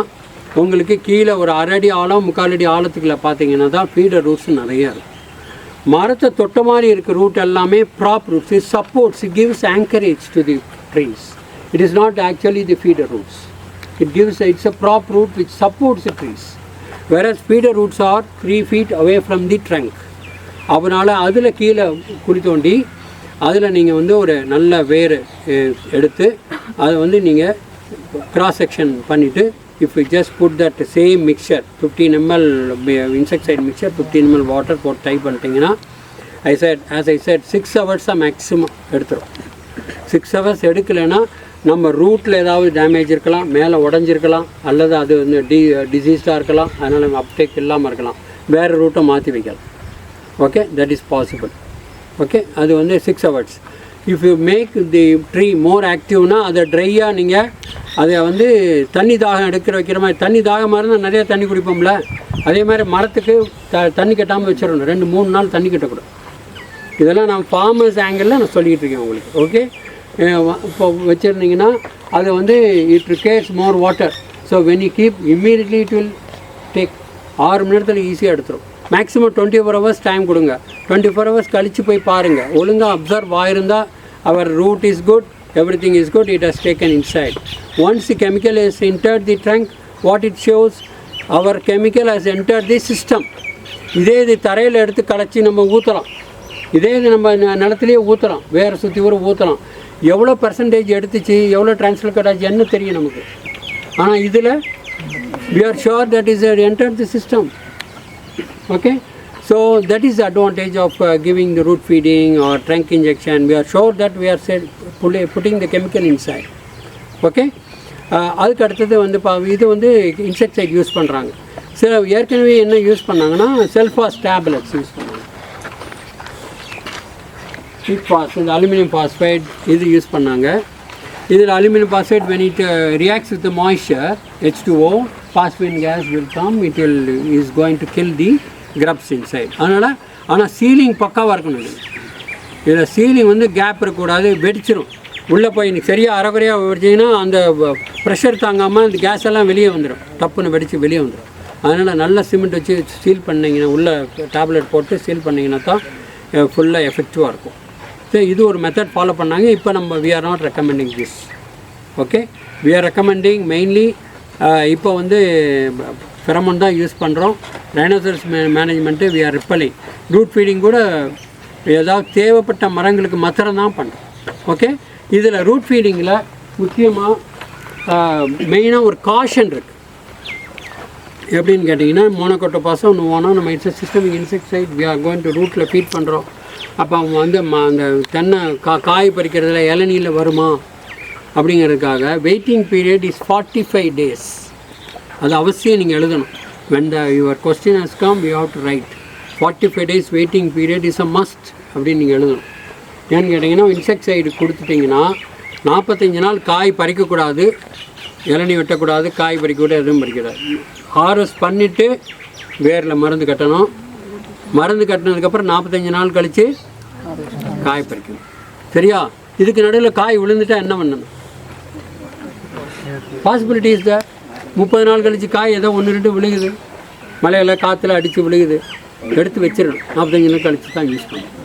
உங்களுக்கு கீழே ஒரு 1/2 அடி ஆழம் 3/4 அடி ஆழத்துக்குள்ள பார்த்தீங்கன்னா தான் ஃபீடர் ரூட்ஸ் நிறையா இருக்கும். மரத்தை தொட்ட மாதிரி இருக்க ரூட் எல்லாமே prop roots. It supports, it gives anchorage to the trees. It is not actually the feeder roots. It's a prop root which supports the trees. Whereas feeder roots are 3 feet away from the trunk. அதனால் அதில் கீழே குழி தோண்டி அதில் நீங்கள் வந்து ஒரு நல்ல வேர் எடுத்து அதை வந்து நீங்கள் கிராஸ் செக்ஷன் பண்ணிவிட்டு if you just put that same mixture 15 ml insecticide mixture 15 ml water போட்டு டைப் பண்ணிட்டீங்கன்னா as I said 6 hours maximum எடுத்துரும். 6 hours எடுக்கலைன்னா நம்ம ரூட்டில் ஏதாவது டேமேஜ் இருக்கலாம், மேலே உடஞ்சிருக்கலாம், அல்லது அது வந்து டிசீஸ்டாக இருக்கலாம். அதனால் நம்ம அப்டேக் இல்லாமல் இருக்கலாம், வேறு ரூட்டை மாற்றி வைக்கலாம். Okay, that is possible. Okay, அது வந்து 6 hours. If you make the tree more ஆக்டிவ்னா அதை ட்ரையாக நீங்கள் அதை வந்து தண்ணி தாகம் வைக்கிற மாதிரி, தண்ணி தாகமாக இருந்தால் நிறையா தண்ணி குடிப்போம்ல, அதே மாதிரி மரத்துக்கு தண்ணி கட்டாமல் வச்சிடணும். 2-3 நாள் தண்ணி கட்டக்கூடாது. இதெல்லாம் நான் ஃபார்மர்ஸ் ஆங்கிளில் நான் சொல்லிக்கிட்டு இருக்கேன் உங்களுக்கு. ஓகே, இப்போ வச்சுருந்தீங்கன்னா அது வந்து it requires more water. So when you keep immediately it will take 6 மணி நேரத்தில் ஈஸியாக எடுத்துரும். மேக்ஸிமம் 24 hours டைம் கொடுங்க. 24 hours கழித்து போய் பாருங்கள். ஒழுங்காக அப்சர்வ் ஆகிருந்தால் அவர் root is good, everything is good, it has taken inside. Once the chemical has entered the trunk, what it shows, our chemical has entered the system. இதே இது தரையில் எடுத்து கலைச்சி நம்ம ஊற்றலாம், இதே இது நம்ம நிலத்துலேயே ஊற்றலாம், வேறு சுற்றி ஊற்றலாம். எவ்வளோ பர்சன்டேஜ் எடுத்துச்சு, எவ்வளோ ட்ரான்ஸ்ஃபர் ஆச்சு என்ன தெரியும் நமக்கு. ஆனால் இதில் we are sure that is entered the system. Okay, so that is the advantage of giving the root feeding or trunk injection. We are sure that we are putting the chemical inside. Okay, அதுக்கு அடுத்தது வந்து இது வந்து இன்செக்டைட் use பண்ணுறாங்க. சில ஏற்கனவே என்ன use பண்ணாங்கன்னா செல்ஃபாஸ் டேப்லெட்ஸ் யூஸ் பண்ணாங்க. இந்த அலுமினியம் பாஸ்பைட் இது யூஸ் பண்ணாங்க. இதில் aluminium phosphite when it reacts with the moisture H2O, phosphine gas will come, it is going to kill the grubs inside. ஆனால் சீலிங் பக்காவாக இருக்கணும். இதில் சீலிங் வந்து கேப் இருக்கக்கூடாது, வெடிச்சிடும். உள்ளே போய் சரியாக அரைக்குறையாக வெடிச்சிங்கன்னா அந்த ப்ரெஷர் தாங்காமல் அந்த கேஸ் எல்லாம் வெளியே வந்துடும், டப்புன்னு வெடித்து வெளியே வந்துடும். அதனால் நல்ல சிமெண்ட் வச்சு சீல் பண்ணிங்கன்னா, உள்ளே டேப்லெட் போட்டு சீல் பண்ணிங்கன்னா தான் ஃபுல்லாக எஃபெக்டிவாக இருக்கும். ஸோ இது ஒரு மெத்தட் ஃபாலோ பண்ணாங்க. இப்போ நம்ம we are not recommending this. Okay, we are recommending mainly இப்போ வந்து ஃபெரமோன் தான் யூஸ் பண்ணுறோம். Rhinoceros management we are repelling. Root feeding கூட ஏதாவது தேவைப்பட்ட மரங்களுக்கு மாத்திரம் தான் பண்ணுறோம். ஓகே, இதில் ரூட் ஃபீடிங்கில் முக்கியமாக மெயினாக ஒரு காஷன் இருக்குது. எப்படின்னு கேட்டிங்கன்னா, மோனோகோட்டோபாஸ் ஒன்று ஓனோம், நம்ம it's systemic insecticide we are going to ரூட்டில் ஃபீட் பண்ணுறோம். அப்போ அவங்க வந்து அந்த தென்னை காய் பறிக்கிறதுல இளநீரில் வருமா அப்படிங்கிறதுக்காக வெயிட்டிங் பீரியட் இஸ் 45 days. அது அவசியம் நீங்கள் எழுதணும். when your question has come you have to write 45 days waiting period is a must அப்படின்னு நீங்கள் எழுதணும். ஏன்னு கேட்டிங்கன்னா, இன்செக்டைடு கொடுத்துட்டிங்கன்னா 45 நாள் காய் பறிக்கக்கூடாது, இளநீ வெட்டக்கூடாது, காய் பறிக்கக்கூடாது, எதுவும் பறிக்கூடாது. ஹார்வெஸ்ட் பண்ணிவிட்டு வேரில் மருந்து கட்டணும். மருந்து கட்டினதுக்கப்புறம் 45 நாள் கழித்து காய் பறிக்கணும். சரியா? இதுக்கு நடுவில் காய் விழுந்துட்டால் என்ன பண்ணணும்? பாசிபிலிட்டிஸ் தான். 30 நாள் கழித்து காய் ஏதோ 1-2 விழுகுது, மழையில் காற்றுல அடித்து விழுகுது, எடுத்து வச்சிடணும். 45 நாள் கழித்து தான் யூஸ் பண்ணணும்.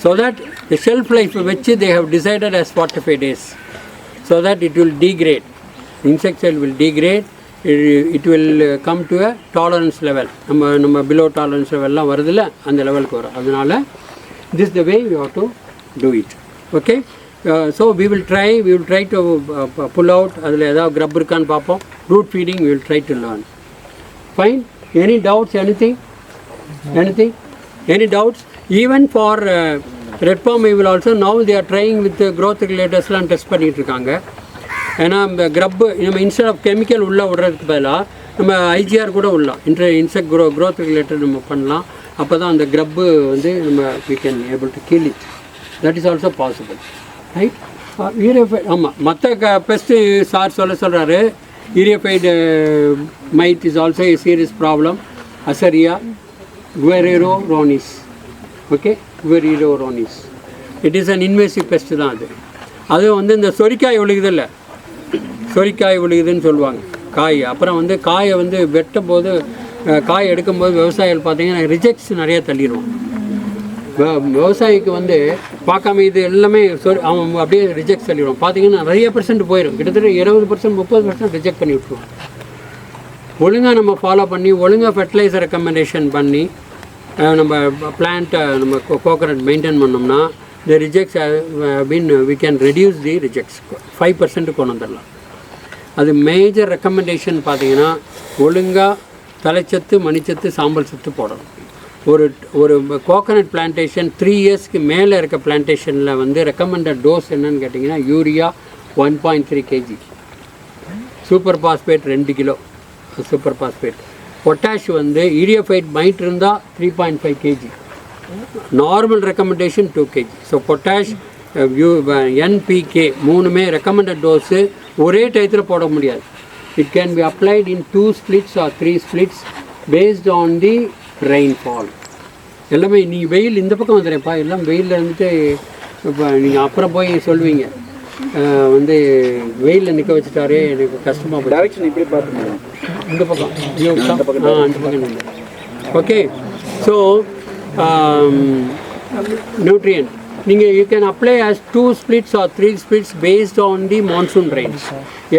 So that the shelf life வச்சு they have decided as 45 days so that it will degrade. Insecticide will degrade. It will come to a tolerance level. நம்ம below tolerance level வருதில்ல, அந்த லெவலுக்கு வரும். அதனால் this is the way we have to do it. Okay, so we will try to pull out அதில் ஏதாவது grub இருக்கான்னு பார்ப்போம். root feeding we will try to learn. Fine. Any doubts? Any doubts? Even for red palm evil also now they are trying with growth regulatorsலாம் test பண்ணிகிட்டு இருக்காங்க. ஏன்னா இந்த க்ரப்பு நம்ம இன்ஸ்டெட் ஆஃப் கெமிக்கல் உள்ளே விடுறதுக்கு பதிலாக நம்ம ஐஜிஆர் கூட விடலாம். இன்செக்ட் க்ரோத் ரெகுலேட்டர் நம்ம பண்ணலாம். அப்போ தான் அந்த க்ரப்பு வந்து நம்ம we can able to kill it. That is also possible. Right? Eriophyid, ஆமாம், மற்ற பெஸ்ட்டு சார் சொல்கிறாரு. Eriophyid mite is also a serious problem. Aceria guerreronis. Okay, guerreronis it is an invasive pest தான் அது. அது வந்து இந்த சொரிக்காய் விழுகுதில்ல, சொரிக்காய் விழுகுதுன்னு சொல்லுவாங்க காய். அப்புறம் வந்து காயை வந்து வெட்டும் போது, காய் எடுக்கும்போது விவசாயிகள் பார்த்தீங்கன்னா ரிஜெக்ட்ஸ் நிறைய தள்ளிடுவோம். விவசாயிக்கு வந்து பார்க்காம இது எல்லாமே அவன் அப்படியே ரிஜெக்ட் தள்ளிடுவோம். பார்த்தீங்கன்னா நிறைய % போயிடும். கிட்டத்தட்ட 20% 30% ரிஜெக்ட் பண்ணி விட்டுருவோம். ஒழுங்காக நம்ம ஃபாலோ பண்ணி ஒழுங்காக ஃபெர்டிலைசர் ரெக்கமெண்டேஷன் பண்ணி நம்ம பிளான்ட்டை நம்ம கோகனட் மெயின்டைன் பண்ணோம்னா the rejects have been we can reduce the rejects 5% கொண்டு வந்துடலாம். அது மேஜர் ரெக்கமெண்டேஷன் பார்த்தீங்கன்னா, ஒழுங்காக தலைச்சத்து, மணிச்சத்து, சாம்பல் சத்து போடணும். ஒரு கோகனட் பிளான்டேஷன் 3 yearsக்கு மேலே இருக்க பிளான்டேஷனில் வந்து ரெக்கமெண்டட் டோஸ் என்னன்னு கேட்டிங்கன்னா, urea 1.3 kg, super phosphate 2 kilo super phosphate, potash வந்து ஈரியோஃபைட் மைட் இருந்தால் 3.5 kg, normal recommendation 2 kg. So potash, NPK மூணுமே ரெக்கமெண்டட் டோஸு ஒரே டயத்தில் போட முடியாது. It can be applied in 2 splits or 3 splits based on the rainfall. எல்லாமே நீங்கள் வெயில் இந்த பக்கம் வந்துடுறேன்ப்பா, எல்லாம் வெயிலில் இருந்துட்டு இப்போ நீங்கள் அப்புறம் போய் சொல்லுவீங்க வந்து வெயிலில் நிற்க வச்சுட்டாரே எனக்கு கஷ்டமாக. டைரக்ஷன் இப்படி பார்த்துக்கணும், இந்த பக்கம் அந்த பக்கம். Okay, so nutrient you can apply as 2 splits or 3 splits based on the monsoon rains.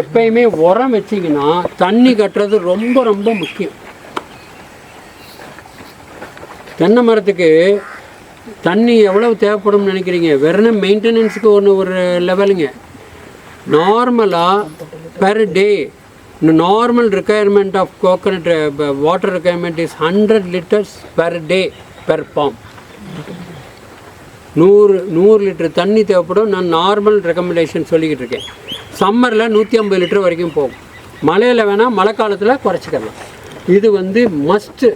எப்பயுமே உரம் வச்சிங்கன்னா தண்ணி கட்டுறது ரொம்ப ரொம்ப முக்கியம். தென்னை மரத்துக்கு தண்ணி எவ்வளவு தேவைப்படும்னு நினைக்கிறீங்க? வெறும் மெயின்டெனன்ஸுக்கு ஒரு லெவலுங்க. நார்மலாக per day normal requirement of coconut water requirement is 100 liters per day per palm. 100 litre தண்ணி தேவைப்படும். நான் நார்மல் ரெக்கமெண்டேஷன் சொல்லிக்கிட்டு இருக்கேன். சம்மரில் 150 லிட்டர் வரைக்கும் போகும். மழையில் வேணால் மழை காலத்தில் குறைச்சிக்கலாம். இது வந்து மஸ்ட்டு.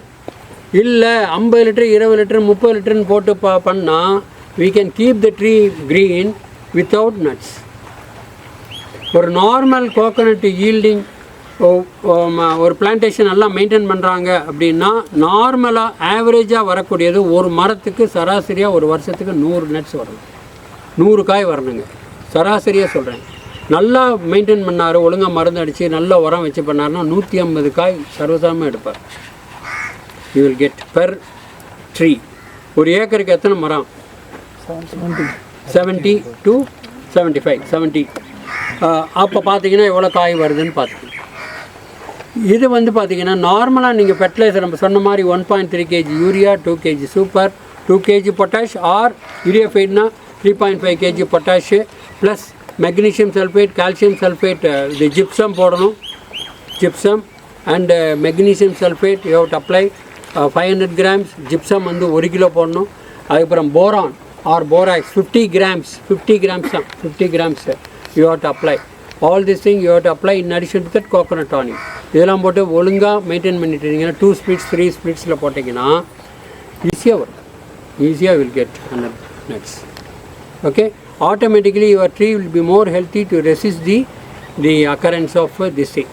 இல்லை 50 லிட்டர் 20 லிட்டர் 30 லிட்டர்னு போட்டு பண்ணால் we can keep the tree green without nuts. ஒரு நார்மல் கோகனட் ஈல்டிங் ஒரு பிளான்டேஷன் எல்லாம் மெயின்டைன் பண்ணுறாங்க அப்படின்னா, நார்மலாக ஆவரேஜாக வரக்கூடியது ஒரு மரத்துக்கு சராசரியாக ஒரு வருஷத்துக்கு 100 nuts வரணும், 100 காய் வரணுங்க. சராசரியாக சொல்கிறேன். நல்லா மெயின்டைன் பண்ணார், ஒழுங்காக மருந்து அடித்து நல்லா உரம் வச்சு பண்ணார்னா 150 காய் சர்வசாதாரணமாக எடுப்பார். You will get per tree. ஒரு ஏக்கருக்கு எத்தனை மரம்? 70 to 75, 70. அப்போ பார்த்தீங்கன்னா எவ்வளோ காய் வருதுன்னு பார்த்துக்கணும். இது வந்து பார்த்தீங்கன்னா நார்மலாக நீங்கள் ஃபெர்டிலைசர் நம்ம சொன்ன மாதிரி 1.3 kg urea, 2 kg super, 2 kg potash or urea feed na 3.5 kg potash plus magnesium sulfate, calcium sulfate, the gypsum போடணும், gypsum and magnesium sulfate you have to apply 500 grams, gypsum வந்து 1 கிலோ போடணும். அதுக்கப்புறம் boron or borax 50 grams தான் 50 grams you have to apply. All this thing you have to apply in addition to that coconut tonic. இதெல்லாம் போட்டு ஒழுங்காக maintain பண்ணிட்டு இருந்தீங்கன்னா 2 splits 3 splitsல போட்டிங்கன்னா ஈஸியாக வரும், ஈஸியாக will get 100 nuts. Okay, automatically your tree will be more healthy to resist the occurrence of this thing,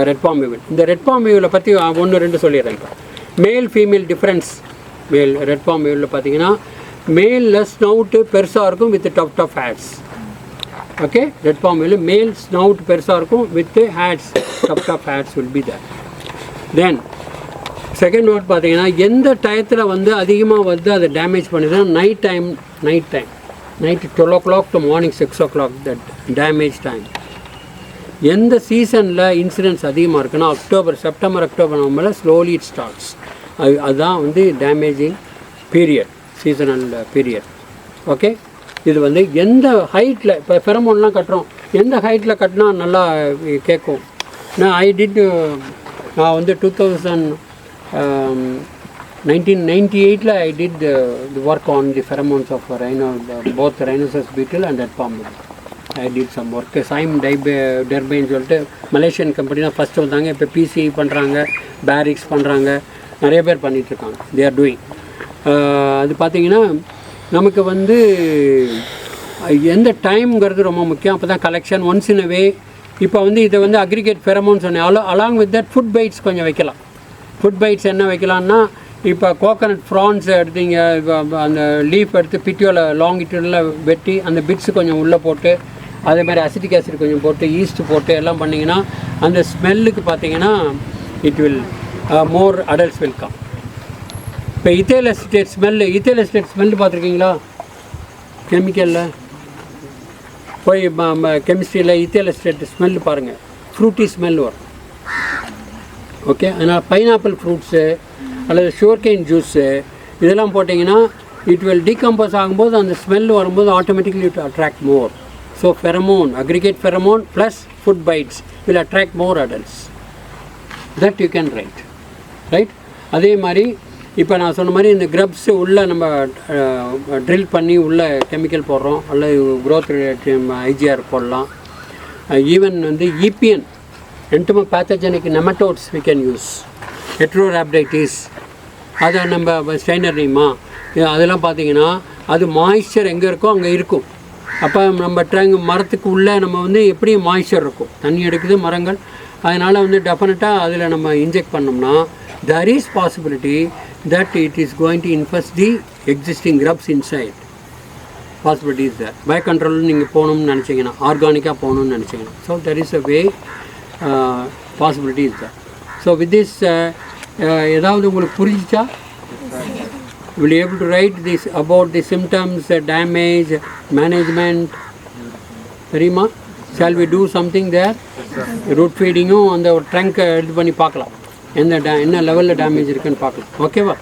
red palm weevil. இந்த red palm weevil பற்றி 1-2 சொல்லிடுறேன். இப்போ male female difference. Male red palm weevil பார்த்தீங்கன்னா மேலில் snout பெருசாக இருக்கும் with tuft hairs. Okay, red palm weevil male snout பெருசாக இருக்கும் with hairs, tuft hairs will be there. Then second note பார்த்தீங்கன்னா எந்த டயத்தில் வந்து அதிகமாக வந்து அதை டேமேஜ் பண்ணுதுன்னா night 12 o'clock to morning 6 o'clock, that damage time. எந்த சீசனில் இன்சிடென்ட்ஸ் அதிகமாக இருக்குன்னா செப்டம்பர் அக்டோபர் நவம்பரில் ஸ்லோலி இட் ஸ்டார்ட்ஸ். அதுதான் வந்து damaging period, seasonal period. Okay, இது வந்து எந்த ஹைட்டில் இப்போ ஃபெரமோன்லாம் கட்டுறோம், எந்த ஹைட்டில் கட்டினா நல்லா கேட்கும். நான் வந்து 1998 I did the work on the pheromones of both rhinoceros beetle and red palm beetle. I did some work. Sime Derbane சொல்லிட்டு மலேசியன் கம்பெனி தான் ஃபஸ்ட்டு வந்தாங்க. இப்போ பிசிஐ பண்ணுறாங்க, பேரிக்ஸ் பண்ணுறாங்க, நிறைய பேர் பண்ணிகிட்ருக்காங்க. They are doing. அது பார்த்திங்கன்னா நமக்கு வந்து எந்த டைம்ங்கிறது ரொம்ப முக்கியம். அப்போ தான் கலெக்ஷன் ஒன்ஸ் இன் அ வே. இப்போ வந்து இதை வந்து அக்ரிகேட் ஃபெரமோன்ஸ் சொன்னேன். Along with that food baits கொஞ்சம் வைக்கலாம். ஃபுட் பைட்ஸ் என்ன வைக்கலான்னா, இப்போ கோகனட் ஃப்ரான்ஸ் எடுத்தீங்க, அந்த லீஃப் எடுத்து பிட்டியோவில் லாங்கிட்டியூடில் வெட்டி அந்த பிட்ஸு கொஞ்சம் உள்ளே போட்டு, அதே மாதிரி அசிட்டிக் ஆசிட் கொஞ்சம் போட்டு, ஈஸ்ட்டு போட்டு எல்லாம் பண்ணிங்கன்னா அந்த ஸ்மெல்லுக்கு பார்த்தீங்கன்னா it will more adults will come. இப்போ இத்தேல் எஸ்டேட் ஸ்மெல்லு பார்த்துருக்கீங்களா? கெமிக்கலில் போய் கெமிஸ்ட்ரியில் இத்தேல் எஸ்டேட் ஸ்மெல்லு பாருங்கள், ஃப்ரூட்டி ஸ்மெல் வரும். ஓகே, அதனால் பைனாப்பிள் ஃப்ரூட்ஸு அல்லது ஷுகர்கெயின் ஜூஸு இதெல்லாம் போட்டிங்கன்னா இட் வில் டீகம்போஸ் ஆகும்போது அந்த ஸ்மெல் வரும்போது automatically it attract more. So pheromone, aggregate pheromone plus food baits will attract more adults. That you can write. அதே மாதிரி இப்போ நான் சொன்ன மாதிரி இந்த கிரப்ஸு உள்ளே நம்ம ட்ரில் பண்ணி உள்ளே கெமிக்கல் போடுறோம், அல்லது க்ரோத் ஐஜிஆர் போடலாம். ஈவன் வந்து EPN entomopathogenic nematodes we can use. Heterorhabditis, அதை நம்ம ஸ்டைனர் நீமா அதெல்லாம் பார்த்தீங்கன்னா அது மாய்ஸ்சர் எங்கே இருக்கோ அங்கே இருக்கும். அப்போ நம்ம மரத்துக்கு உள்ளே நம்ம வந்து எப்படி மாய்ஸ்சர் இருக்கும், தண்ணி எடுக்குது மரங்கள், அதனால் வந்து டெஃபினட்டாக அதில் நம்ம இன்ஜெக்ட் பண்ணோம்னா there is possibility that it is going to infest the existing grubs inside. Possibility is there. By control நீங்கள் போகணும்னு நினச்சிங்கன்னா, ஆர்கானிக்காக போகணும்னு நினச்சிங்கன்னா, so there is a way, possibility is there. So with this ஏதாவது உங்களுக்கு புரிஞ்சிச்சா? will be able to write this about the symptoms, damage, management. தெரியுமா? Shall we do something there? Root ஃபீடிங்கும் அந்த ஒரு ட்ரங்க் எடுத்து பண்ணி பார்க்கலாம், என்ன லெவலில் டேமேஜ் இருக்குன்னு பார்க்கலாம். ஓகேவா?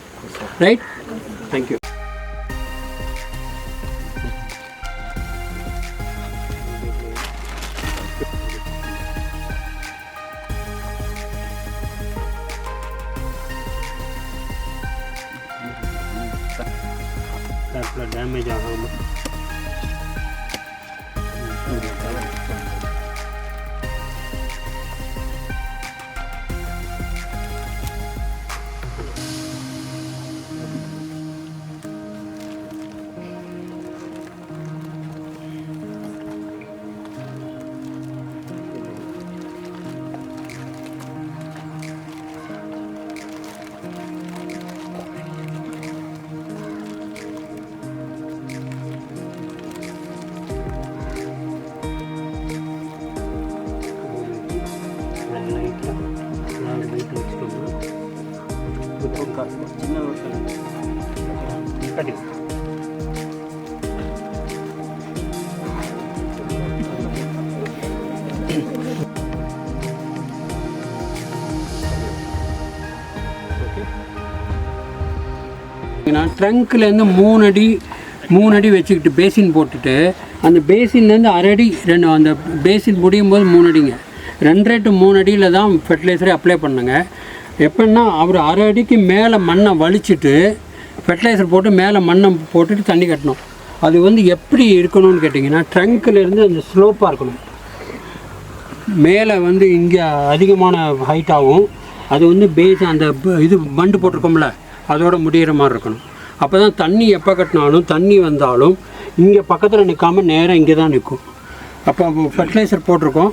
Right, thank you. டேமேஜ் ஆகாமல் சின்ன கட்டி ஓகே. ட்ரங்க்லேருந்து 3 அடி வச்சுக்கிட்டு பேசின் போட்டுட்டு அந்த பேசின்லேருந்து 1/2 அடி அந்த பேசின் முடியும் போது 3 அடிங்க 2 to 3 அடியில் தான் ஃபெர்டிலைசரை அப்ளை பண்ணுங்க. எப்படின்னா அவர் 1/2 அடிக்கு மேலே மண்ணை வலிச்சுட்டு ஃபெர்டிலைசர் போட்டு மேலே மண்ணை போட்டுட்டு தண்ணி கட்டணும். அது வந்து எப்படி இருக்கணும்னு கேட்டிங்கன்னா ட்ரங்க்லேருந்து அந்த ஸ்லோப்பாக இருக்கணும். மேலே வந்து இங்கே அதிகமான ஹைட்டாகவும் அது வந்து பேஸ் அந்த இது பண்டு போட்டிருக்கோம்ல அதோட முடிகிற மாதிரி இருக்கணும். அப்போ தான் தண்ணி எப்போ கட்டினாலும் தண்ணி வந்தாலும் இங்கே பக்கத்தில் நிற்காமல் நேராக இங்கே தான் நிற்கும். அப்போ ஃபெர்டிலைசர் போட்டிருக்கோம்,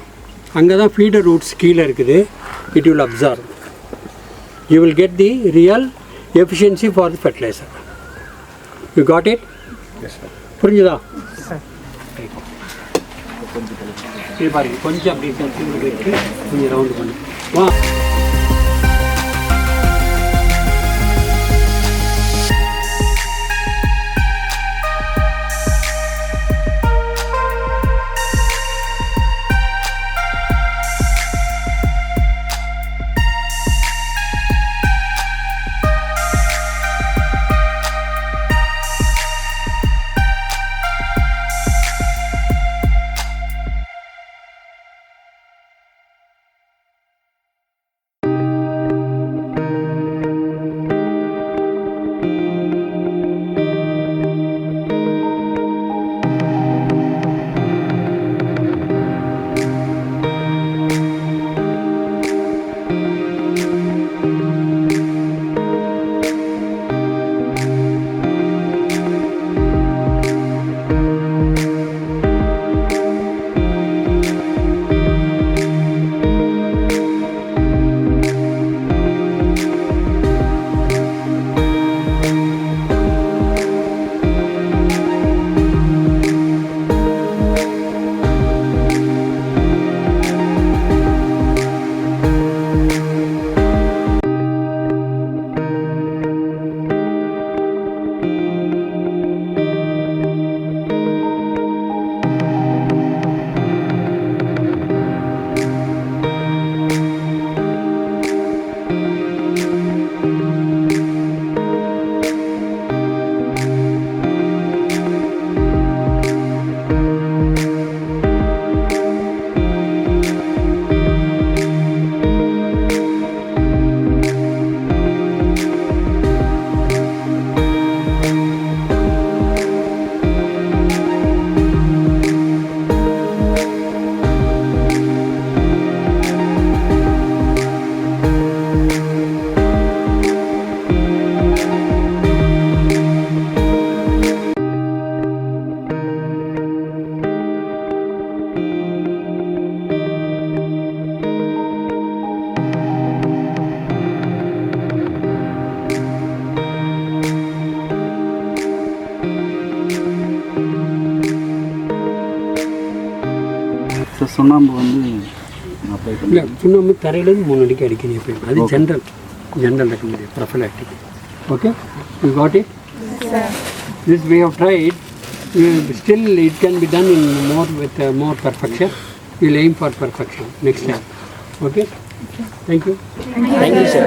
அங்கே தான் ஃபீடர் ரூட்ஸ் கீழே இருக்குது. It will observe. You will get the real efficiency for the fertiliser. You got it? புரிஞ்சுதா? இது பாருங்க, கொஞ்சம் அப்படி வச்சு கொஞ்சம் ரவுண்டு பண்ணு. வா. சுண்ணாம்பு வந்து அப்ளை பண்ணி இல்லை, சுண்ணாம்பு தரையிலேருந்து 3 அடிக்கு அடிக்கணும் எப்பயும். அது general recommendation prophylactic. Okay, you got it? This way of tried, still it can be done in more perfection. We'll aim for perfection next time. Okay? Thank you. Thank you, sir.